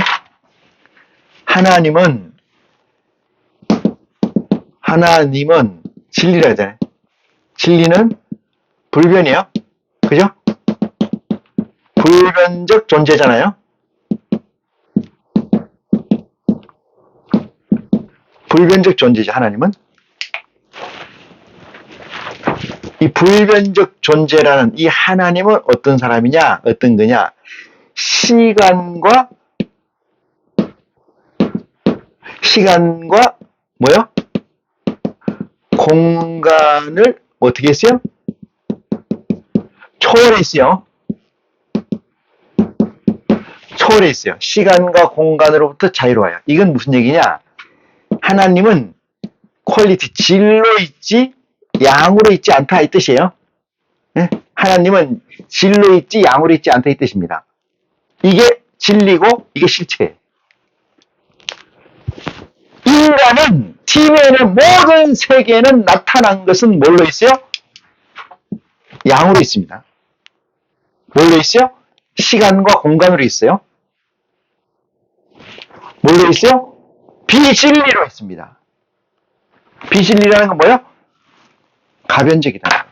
하나님은 진리라 하잖아요. 진리는 불변이에요. 그죠? 불변적 존재잖아요. 불변적 존재죠, 하나님은. 이 불변적 존재라는 이 하나님은 어떤 사람이냐, 어떤 거냐. 시간과 뭐요? 공간을 어떻게 했어요? 초월했어요. 시간과 공간으로부터 자유로워요. 이건 무슨 얘기냐? 하나님은 퀄리티, 질로 있지 양으로 있지 않다 이 뜻이에요. 네? 하나님은 질로 있지 양으로 있지 않다 이 뜻입니다. 이게 진리고 이게 실체예요. 인간은 TVN의 모든 세계는 나타난 것은 뭘로 있어요? 양으로 있습니다. 뭘로 있어요? 시간과 공간으로 있어요. 뭘로 있어요? 비진리로 있습니다. 비진리라는 건 뭐예요? 가변적이다.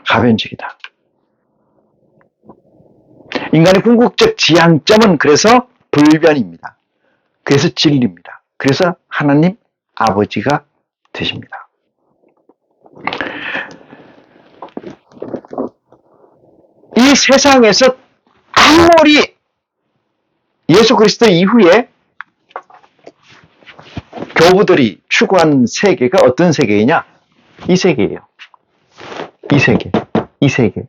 가변적이다. 인간의 궁극적 지향점은 그래서 불변입니다. 그래서 진리입니다. 그래서 하나님 아버지가 되십니다. 이 세상에서 아무리 예수 그리스도 이후에 교부들이 추구한 세계가 어떤 세계이냐? 이 세계예요. 이 세계.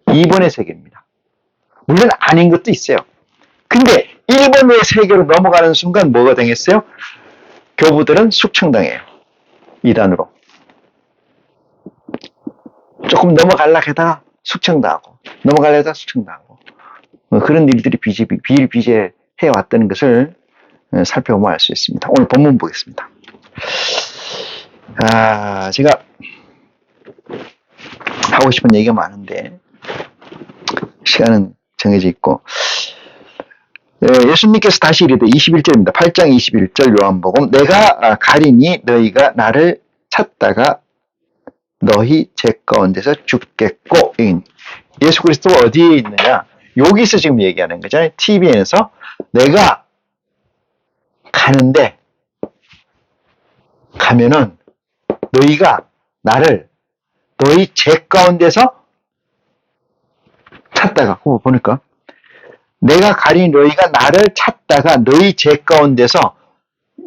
2번의 세계입니다. 물론 아닌 것도 있어요. 근데 1번의 세계로 넘어가는 순간 뭐가 당했어요? 교부들은 숙청당해요. 이단으로. 조금 넘어가려고 하다가 숙청당하고 그런 일들이 비일비재 해왔다는 것을 살펴보면 알 수 있습니다. 오늘 본문 보겠습니다. 제가 하고 싶은 얘기가 많은데 시간은 정해져 있고 예수님께서 다시 이르되 21절입니다. 8장 21절 요한복음 내가 가리니 너희가 나를 찾다가 너희 제 가운데서 죽겠고. 예수 그리스도가 어디에 있느냐? 여기서 지금 얘기하는 거잖아요. TVN에서 내가 가는데 가면은 너희가 나를 너희 제 가운데서 찾다가 보니까 내가 가린 너희가 나를 찾다가 너희 제 가운데서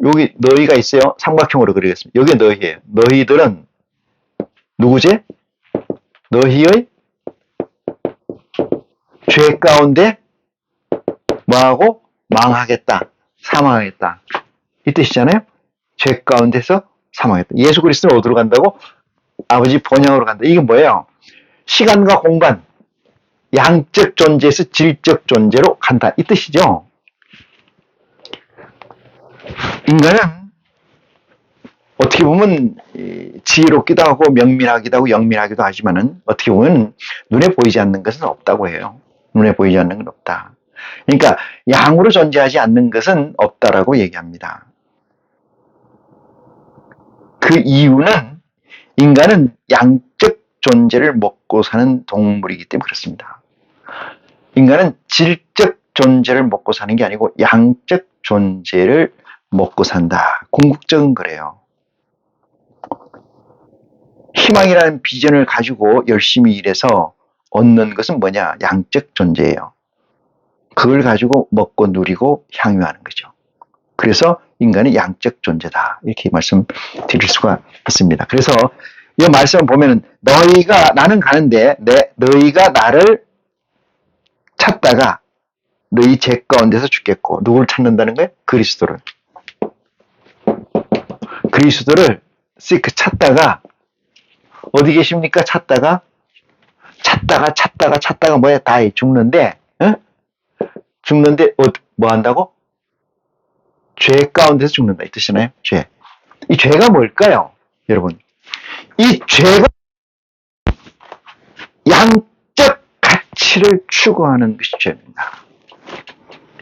여기 너희가 있어요. 삼각형으로 그리겠습니다. 여기 너희예요. 너희들은 누구지? 너희의 죄 가운데 뭐하고? 망하겠다. 사망하겠다. 이 뜻이잖아요. 죄 가운데서 사망하겠다. 예수 그리스도는 어디로 간다고? 아버지 본향으로 간다. 이게 뭐예요? 시간과 공간, 양적 존재에서 질적 존재로 간다. 이 뜻이죠. 인간은 어떻게 보면 지혜롭기도 하고 명민하기도 하고 영민하기도 하지만은 어떻게 보면 눈에 보이지 않는 것은 없다고 해요. 눈에 보이지 않는 건 없다. 그러니까 양으로 존재하지 않는 것은 없다라고 얘기합니다. 그 이유는 인간은 양적 존재를 먹고 사는 동물이기 때문에 그렇습니다. 인간은 질적 존재를 먹고 사는 게 아니고 양적 존재를 먹고 산다. 궁극적은 그래요. 희망이라는 비전을 가지고 열심히 일해서 얻는 것은 뭐냐? 양적 존재예요. 그걸 가지고 먹고 누리고 향유하는 거죠. 그래서 인간은 양적 존재다. 이렇게 말씀드릴 수가 있습니다. 그래서 이 말씀을 보면은 너희가 나는 가는데 너희가 나를 찾다가 너희 제 가운데서 죽겠고. 누구를 찾는다는 거예요? 그리스도를. 그리스도를 찾다가 어디 계십니까? 찾다가 뭐야? 다 죽는데 죽는데 뭐 한다고? 죄 가운데서 죽는다 이 뜻이나요? 죄. 이 죄가 뭘까요? 여러분. 이 죄가 양적 가치를 추구하는 것이 죄입니다.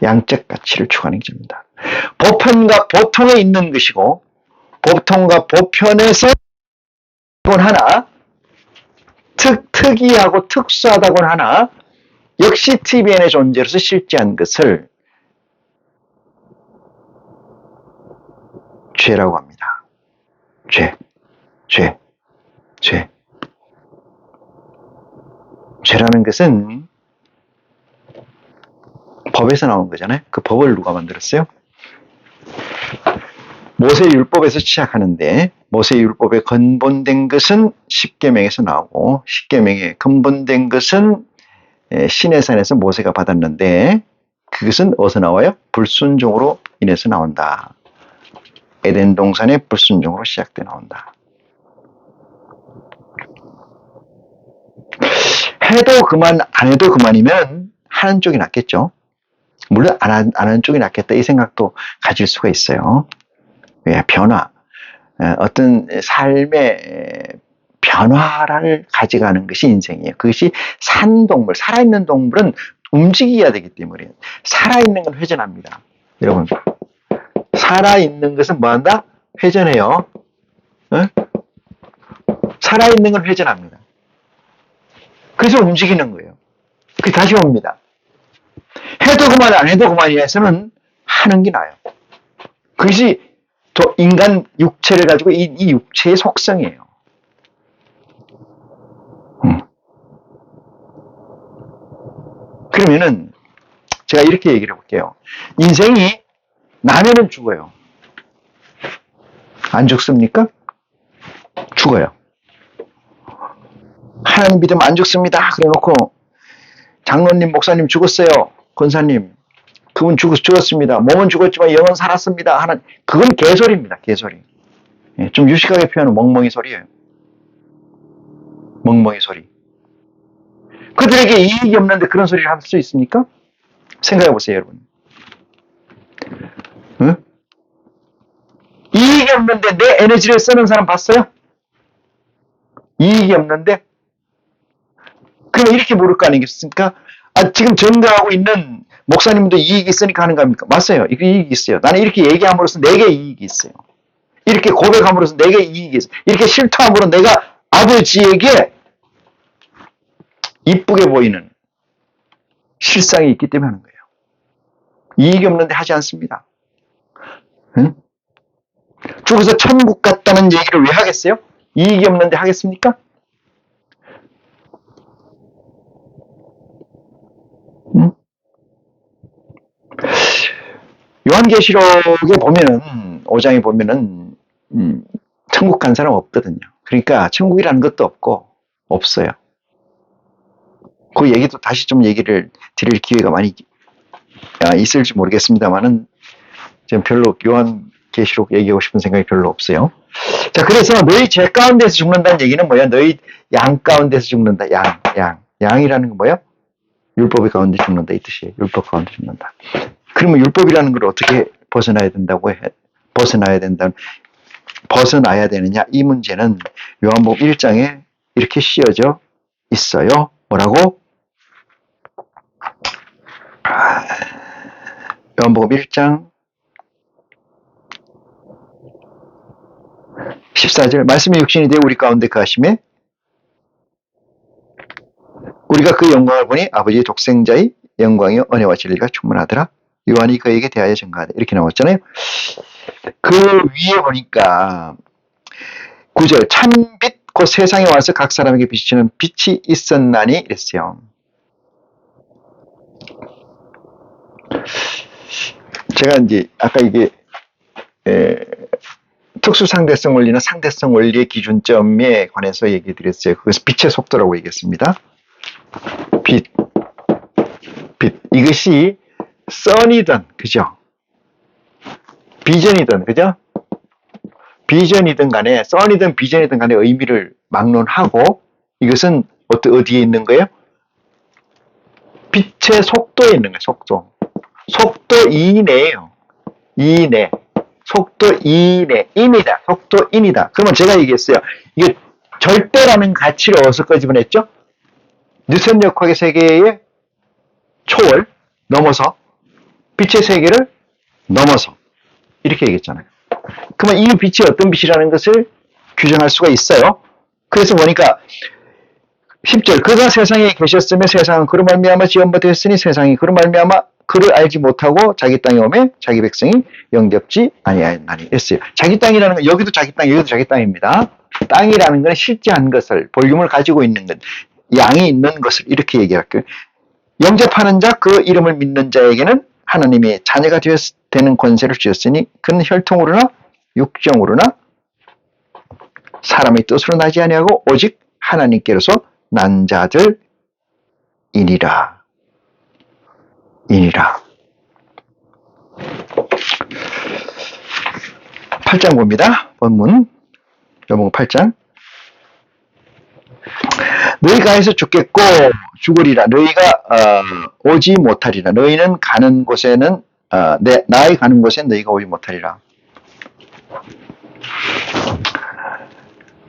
양적 가치를 추구하는 게 죄입니다. 보편과 보통에 있는 것이고 보통과 보편에서 하나 특이하고 특수하다고는 하나 역시 TVN의 존재로서 실제한 것을 죄라고 합니다. 죄라는 것은 법에서 나온 거잖아요. 그 법을 누가 만들었어요? 모세율법에서 시작하는데 모세율법의 근본된 것은 십계명에서 나오고 십계명의 근본된 것은 시내산에서 모세가 받았는데 그것은 어디서 나와요? 불순종으로 인해서 나온다. 에덴 동산의 불순종으로 시작돼 나온다. 해도 그만 안 해도 그만이면 하는 쪽이 낫겠죠. 물론 안 하는 쪽이 낫겠다 이 생각도 가질 수가 있어요. 왜? 변화. 어떤 삶의 변화를 가져가는 것이 인생이에요. 그것이 산 동물, 살아있는 동물은 움직여야 되기 때문에 살아있는 건 회전합니다. 여러분, 살아있는 것은 뭐한다? 회전해요. 살아있는 건 회전합니다. 그래서 움직이는 거예요. 그게 다시 옵니다. 해도 그만 안 해도 그만이라서는 하는 게 나아요. 그것이 또 인간 육체를 가지고 이 육체의 속성이에요. 그러면은 제가 이렇게 얘기를 해볼게요. 인생이 나면은 죽어요. 안 죽습니까? 죽어요. 하나님 믿으면 안 죽습니다. 그래 놓고 장로님, 목사님 죽었어요. 권사님, 그분 죽었습니다. 몸은 죽었지만 영은 살았습니다. 하는 그건 개소리입니다. 개소리. 좀 유식하게 표현하면 멍멍이 소리예요. 멍멍이 소리. 그들에게 이익이 없는데 그런 소리를 할 수 있습니까? 생각해 보세요, 여러분. 응? 이익이 없는데 내 에너지를 쓰는 사람 봤어요? 이익이 없는데? 그럼 이렇게 물을 거 아니겠습니까? 지금 전도하고 있는 목사님도 이익이 있으니까 하는 겁니까? 맞아요. 이게 이익이 있어요. 나는 이렇게 얘기함으로써 내게 이익이 있어요. 이렇게 고백함으로써 내게 이익이 있어요. 이렇게 실토함으로 내가 아버지에게 이쁘게 보이는 실상이 있기 때문에 하는 거예요. 이익이 없는데 하지 않습니다. 응? 죽어서 천국 갔다는 얘기를 왜 하겠어요? 이익이 없는데 하겠습니까? 응? 요한계시록에 보면은 5장에 보면은 천국 간 사람 없거든요. 그러니까 천국이라는 것도 없어요. 그 얘기도 다시 좀 얘기를 드릴 기회가 많이 있을지 모르겠습니다만은 지금 별로 요한계시록 얘기하고 싶은 생각이 별로 없어요. 자, 그래서 너희 죄 가운데서 죽는다는 얘기는 뭐야? 너희 양 가운데서 죽는다. 양이라는 건 뭐야? 율법 가운데 죽는다 이 뜻이에요. 율법 가운데 죽는다. 그러면 율법이라는 걸 어떻게 벗어나야 되느냐? 이 문제는 요한복음 1장에 이렇게 씌어져 있어요. 뭐라고? 요한복음 1장 14절 말씀이 육신이 되어 우리 가운데 거하심에 우리가 그 영광을 보니 아버지의 독생자의 영광이요 은혜와 진리가 충만하더라. 요한이 그에게 대하여 증거하되 이렇게 나왔잖아요. 그 위에 보니까 9절 참빛 곧 세상에 와서 각 사람에게 비치는 빛이 있었나니 이랬어요. 제가 이제 아까 이게 특수상대성 원리나 상대성 원리의 기준점에 관해서 얘기 드렸어요. 그것은 빛의 속도라고 얘기했습니다. 빛. 이것이 선이든, 그죠? 비전이든, 그죠? 비전이든 간에, 선이든 비전이든 간에 의미를 막론하고, 이것은 어디에 있는 거예요? 빛의 속도에 있는 거예요, 속도. 속도 이내예요. 이내. 속도 이내. 인이다. 속도 인이다. 그러면 제가 얘기했어요. 이게 절대라는 가치를 어디서 꺼집어냈죠? 뉴턴 역학의 세계의 초월 넘어서 빛의 세계를 넘어서 이렇게 얘기했잖아요. 그러면 이 빛이 어떤 빛이라는 것을 규정할 수가 있어요. 그래서 보니까 10절 그가 세상에 계셨으며 세상은 그로 말미암아 지음바 되었으니 세상이 그로 말미암아 그를 알지 못하고 자기 땅에 오매 자기 백성이 영접지 아니하였나니 했어요. 자기 땅이라는 건 여기도 자기 땅, 여기도 자기 땅입니다. 땅이라는 건 실제한 것을 볼륨을 가지고 있는 것, 양이 있는 것을 이렇게 얘기할게요. 영접하는 자, 그 이름을 믿는 자에게는 하나님의 자녀가 되는 권세를 주셨으니 그는 혈통으로나 육정으로나 사람의 뜻으로 나지 아니하고 오직 하나님께로서 난 자들이니라. 8장 봅니다. 본문 요번 8장 너희가 해서 죽겠고 죽으리라. 너희가 오지 못하리라. 너희는 가는 곳에는 나의 가는 곳에 너희가 오지 못하리라.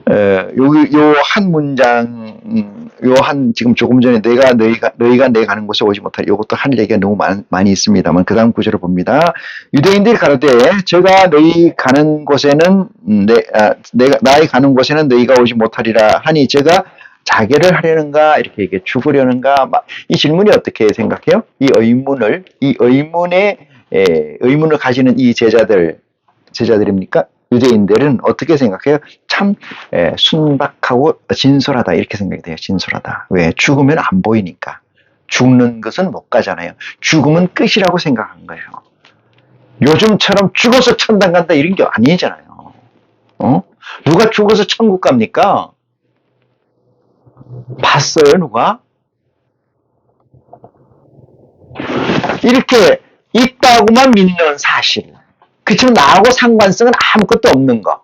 요 한 문장, 지금 조금 전에 너희가 내 가는 곳에 오지 못하리. 요것도 할 얘기가 너무 많이 있습니다만, 그 다음 구절을 봅니다. 유대인들이 가로되, 제가 너희 가는 곳에는, 나의 가는 곳에는 너희가 오지 못하리라 하니, 제가 자결을 하려는가, 이렇게 얘기해, 죽으려는가, 이 질문이 어떻게 생각해요? 이 의문을 가지는 이 제자들입니까? 유대인들은 어떻게 생각해요? 참 순박하고 진솔하다 이렇게 생각이 돼요. 진솔하다. 왜? 죽으면 안 보이니까. 죽는 것은 못 가잖아요. 죽으면 끝이라고 생각한 거예요. 요즘처럼 죽어서 천당 간다 이런 게 아니잖아요. 누가 죽어서 천국 갑니까? 봤어요, 누가? 이렇게 있다고만 믿는 사실. 그치만 나하고 상관성은 아무것도 없는 거.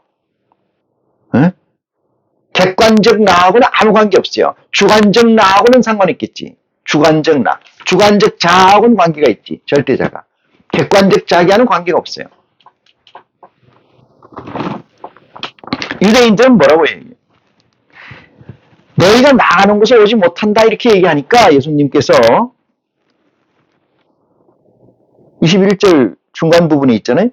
응? 객관적 나하고는 아무 관계 없어요. 주관적 나하고는 상관이 있겠지. 주관적 나. 주관적 자하고는 관계가 있지. 절대자가. 객관적 자기와는 관계가 없어요. 유대인들은 뭐라고 얘기해요? 너희가 나가는 곳에 오지 못한다 이렇게 얘기하니까 예수님께서 21절 중간 부분에 있잖아요.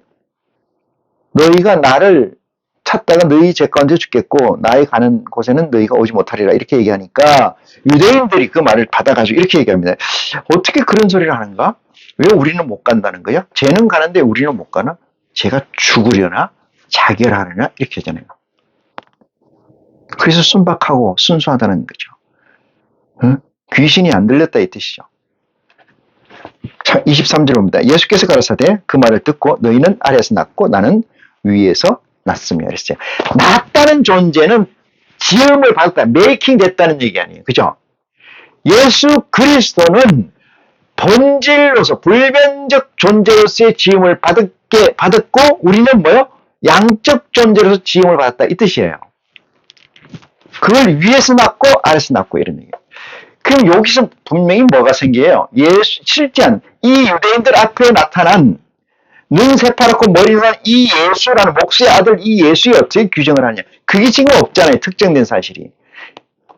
너희가 나를 찾다가 너희 제 가운데 죽겠고 나의 가는 곳에는 너희가 오지 못하리라 이렇게 얘기하니까 유대인들이 그 말을 받아가지고 이렇게 얘기합니다. 어떻게 그런 소리를 하는가? 왜 우리는 못 간다는 거야? 쟤는 가는데 우리는 못 가나? 쟤가 죽으려나? 자결하려나? 이렇게 하잖아요. 그래서 순박하고 순수하다는 거죠. 응? 귀신이 안 들렸다 이 뜻이죠. 자, 23절 봅니다. 예수께서 가라사대 그 말을 듣고 너희는 아래에서 났고 나는 위에서 났으며 그랬어요. 났다는 존재는 지음을 받았다, 메이킹 됐다는 얘기 아니에요. 그죠? 예수 그리스도는 본질로서 불변적 존재로서의 지음을 받았고 우리는 뭐요? 양적 존재로서 지음을 받았다 이 뜻이에요. 그걸 위에서 났고 아래에서 났고 이런 얘기예요. 그럼 여기서 분명히 뭐가 생겨요? 예수, 실제한 이 유대인들 앞에 나타난 눈 새파랗고 머리 난 이 예수라는 목수의 아들 이 예수에 어떻게 규정을 하냐? 그게 지금 없잖아요. 특정된 사실이.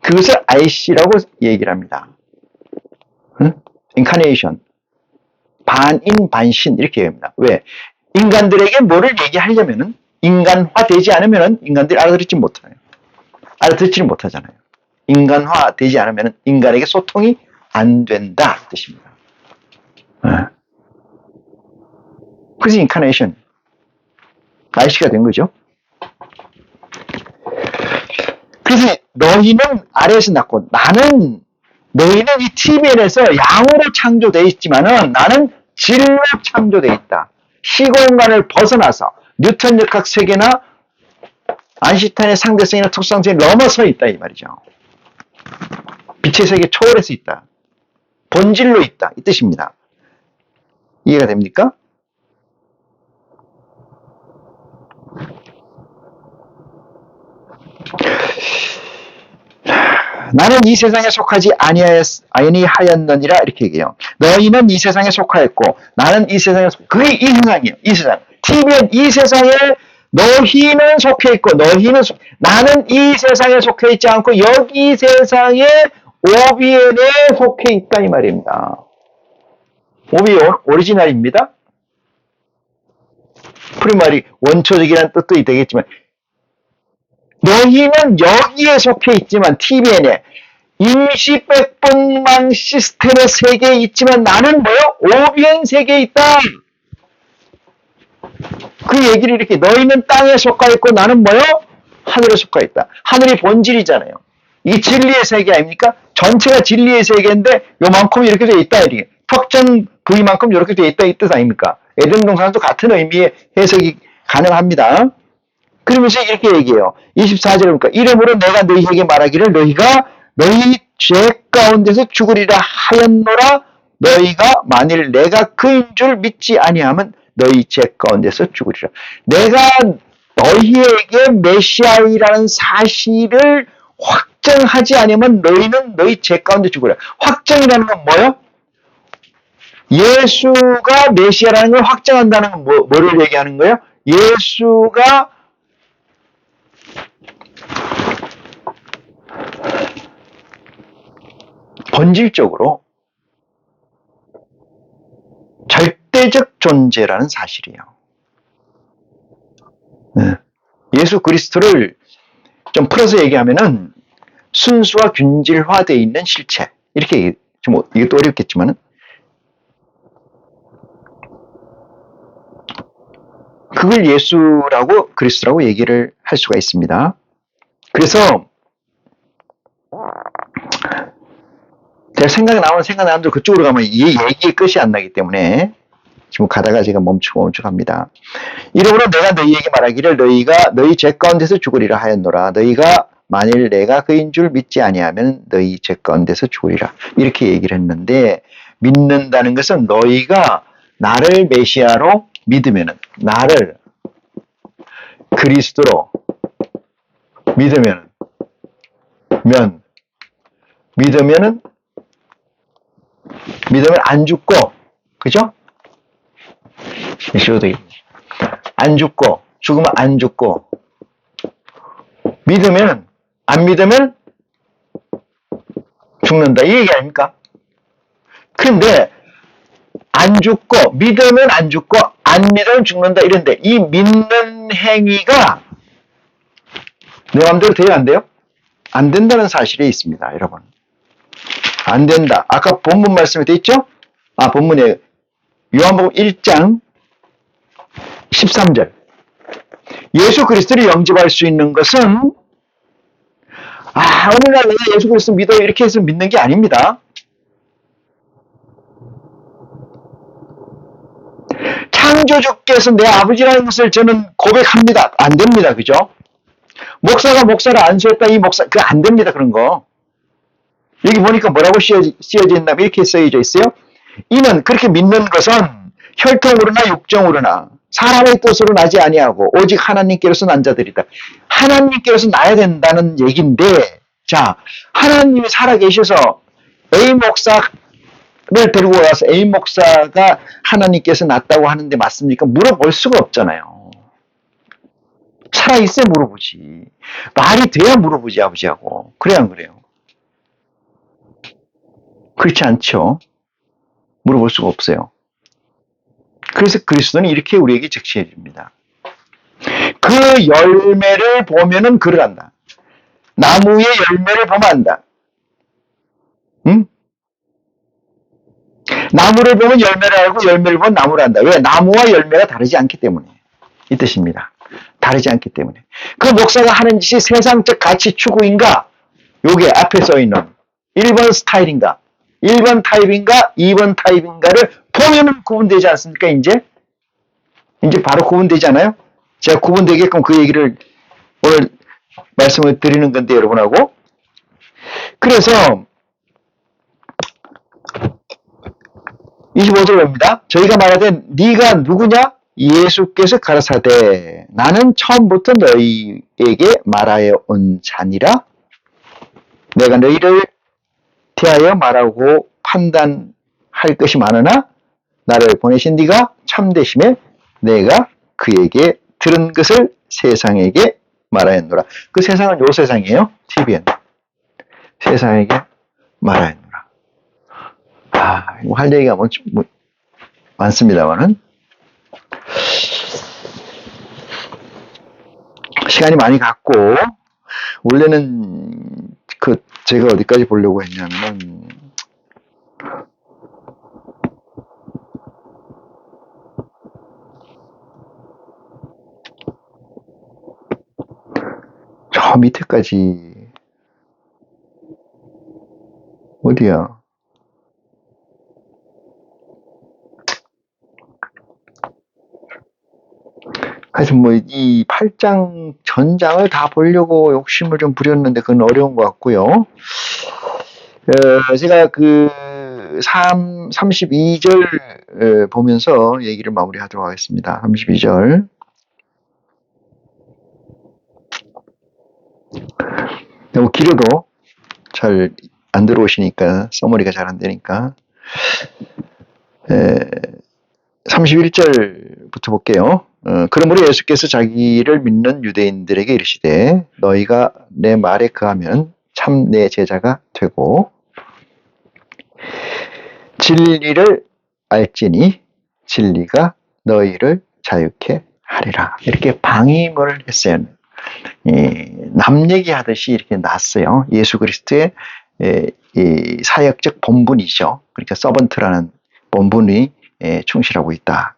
그것을 IC라고 얘기를 합니다. 응? 인카네이션. 반인 반신 이렇게 얘기합니다. 왜? 인간들에게 뭐를 얘기하려면은 인간화되지 않으면은 인간들이 알아듣지를 못하잖아요. 인간화되지 않으면 인간에게 소통이 안 된다 뜻입니다. 그래서 인카네이션 IC가 된 거죠. 그래서 너희는 아래에서 났고 너희는 이 TVN에서 양으로 창조되어 있지만은 나는 질로 창조되어 있다. 시공간을 벗어나서 뉴턴 역학 세계나 아인슈타인의 상대성이나 특수성을 넘어서 있다 이 말이죠. 빛의 세계 초월해서 있다. 본질로 있다 이 뜻입니다. 이해가 됩니까? 나는 이 세상에 속하지 아니하였느니라 이렇게 얘기해요. 너희는 이 세상에 속하였고 나는 이 세상에 그게 이 세상이에요. 이 세상. TVN 이 세상에 너희는 속해 있고 나는 이 세상에 속해 있지 않고 여기 세상에 OBN에 속해 있다 이 말입니다. OBN 오리지널입니다. 프리마리 원초적이라는 뜻도 되겠지만 너희는 여기에 속해 있지만 TVN에 임시 백분망 시스템의 세계에 있지만 나는 뭐요? OBN 세계에 있다. 그 얘기를 이렇게 너희는 땅에 속하 있고 나는 뭐요? 하늘에 속하 있다. 하늘이 본질이잖아요. 이게 진리의 세계 아닙니까? 전체가 진리의 세계인데 요만큼 이렇게 돼 있다. 이렇게. 특정 부위만큼 이렇게 돼 있다 이 뜻 아닙니까? 에덴 동산도 같은 의미의 해석이 가능합니다. 그러면서 이렇게 얘기해요. 24절에 보니까 이러므로 내가 너희에게 말하기를 너희가 너희 죄 가운데서 죽으리라 하였노라. 너희가 만일 내가 그인 줄 믿지 아니하면 너희 죄 가운데서 죽으리라. 내가 너희에게 메시아이라는 사실을 확정하지 않으면 너희는 너희 죄 가운데 죽으리라. 확정이라는 건 뭐예요? 예수가 메시아라는 걸 확정한다는 건 뭐를 얘기하는 거예요? 예수가 본질적으로 절대적 존재라는 사실이에요. 예수 그리스도를 좀 풀어서 얘기하면은 순수와 균질화되어 있는 실체. 이렇게 좀 이것도 어렵겠지만은 그걸 예수라고 그리스도라고 얘기를 할 수가 있습니다. 그래서 제가 생각 나오는 대로 그쪽으로 가면 이 얘기의 끝이 안 나기 때문에 지금 가다가 제가 멈추고 갑니다. 이러므로 내가 너희에게 말하기를 너희가 너희 죄 가운데서 죽으리라 하였노라. 너희가 만일 내가 그인 줄 믿지 아니하면 너희 죄 가운데서 죽으리라. 이렇게 얘기를 했는데 믿는다는 것은 너희가 나를 메시아로 믿으면은 나를 그리스도로 믿으면은 안 죽고, 그죠? 안 죽고, 죽으면 안 죽고, 안 믿으면 죽는다. 이 얘기 아닙니까? 그런데, 안 죽고 믿으면 안 죽고 안 믿으면 죽는다 이런데 이 믿는 행위가 내 마음대로 돼요 안 돼요? 안 된다는 사실이 있습니다. 여러분. 안 된다. 아까 본문 말씀에 돼 있죠? 본문에 요한복음 1장 13절. 예수 그리스도를 영접할 수 있는 것은 어느 날 내가 예수 그리스도 믿어 이렇게 해서 믿는 게 아닙니다. 창조주께서 내 아버지라는 것을 저는 고백합니다. 안 됩니다. 그죠? 목사가 목사를 안수했다. 이 목사 그거 안 됩니다. 그런 거. 여기 보니까 뭐라고 쓰여져 있나 이렇게 쓰여져 있어요. 이는 그렇게 믿는 것은 혈통으로나 육정으로나 사람의 뜻으로 나지 아니하고 오직 하나님께로서 난 자들이다. 하나님께로서 나야 된다는 얘기인데 자 하나님이 살아계셔서 A 목사를 데리고 와서 A 목사가 하나님께서 낳았다고 하는데 맞습니까? 물어볼 수가 없잖아요. 살아있어야 물어보지. 말이 돼야 물어보지 아버지하고. 그래야 안 그래요? 그렇지 않죠. 물어볼 수가 없어요. 그래서 그리스도는 이렇게 우리에게 적시해 줍니다. 그 열매를 보면은 그를 안다. 나무의 열매를 보면 안다. 응? 나무를 보면 열매를 알고 열매를 보면 나무를 안다. 왜? 나무와 열매가 다르지 않기 때문에. 이 뜻입니다. 다르지 않기 때문에. 그 목사가 하는 짓이 세상적 가치 추구인가? 요게 앞에 써 있는 1번 스타일인가? 1번 타입인가? 2번 타입인가를 보면은 구분되지 않습니까? 이제 바로 구분되잖아요? 제가 구분되게끔 그 얘기를 오늘 말씀을 드리는 건데 여러분하고. 그래서 25절 봅니다. 저희가 말하되 네가 누구냐? 예수께서 가라사대 나는 처음부터 너희에게 말하여 온 자니라. 내가 너희를 대하여 말하고 판단할 것이 많으나 나를 보내신 네가 참되심에 내가 그에게 들은 것을 세상에게 말하였노라. 그 세상은 요 세상이에요. TVN. 세상에게 말하였노라. 할 얘기가 많습니다만은 시간이 많이 갔고 원래는 제가 어디까지 보려고 했냐면 저 밑에까지 어디야? 하여튼 이 8장 전장을 다 보려고 욕심을 좀 부렸는데 그건 어려운 것 같고요. 제가 32절 보면서 얘기를 마무리하도록 하겠습니다. 32절. 너무 길어도 잘 안 들어오시니까 써머리가 잘 안 되니까 31절부터 볼게요. 그러므로 예수께서 자기를 믿는 유대인들에게 이르시되 너희가 내 말에 거하면 참 내 제자가 되고 진리를 알지니 진리가 너희를 자유케 하리라. 이렇게 방임을 했어요. 남 얘기하듯이 이렇게 놨어요. 예수 그리스도의 이 사역적 본분이죠. 그러니까 서번트라는 본분이 충실하고 있다.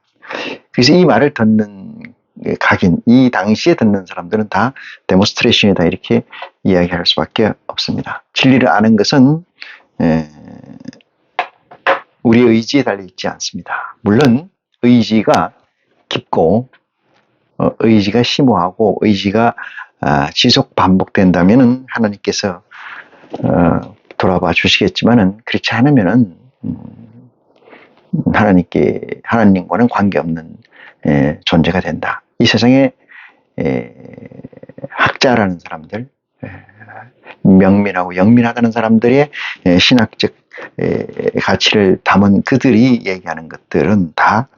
그래서 이 말을 듣는 각인, 이 당시에 듣는 사람들은 다 데모스트레이션이다 이렇게 이야기할 수밖에 없습니다. 진리를 아는 것은 우리의 의지에 달려 있지 않습니다. 물론 의지가 깊고 의지가 심오하고 의지가 지속 반복된다면은 하나님께서 돌아봐 주시겠지만은 그렇지 않으면은 하나님과는 관계없는 존재가 된다. 이 세상에 학자라는 사람들, 명민하고 영민하다는 사람들의 신학적 가치를 담은 그들이 얘기하는 것들은 다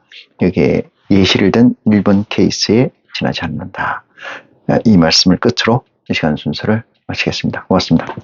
여기에 예시를 든 일본 케이스에 지나지 않는다. 이 말씀을 끝으로 이 시간 순서를 마치겠습니다. 고맙습니다.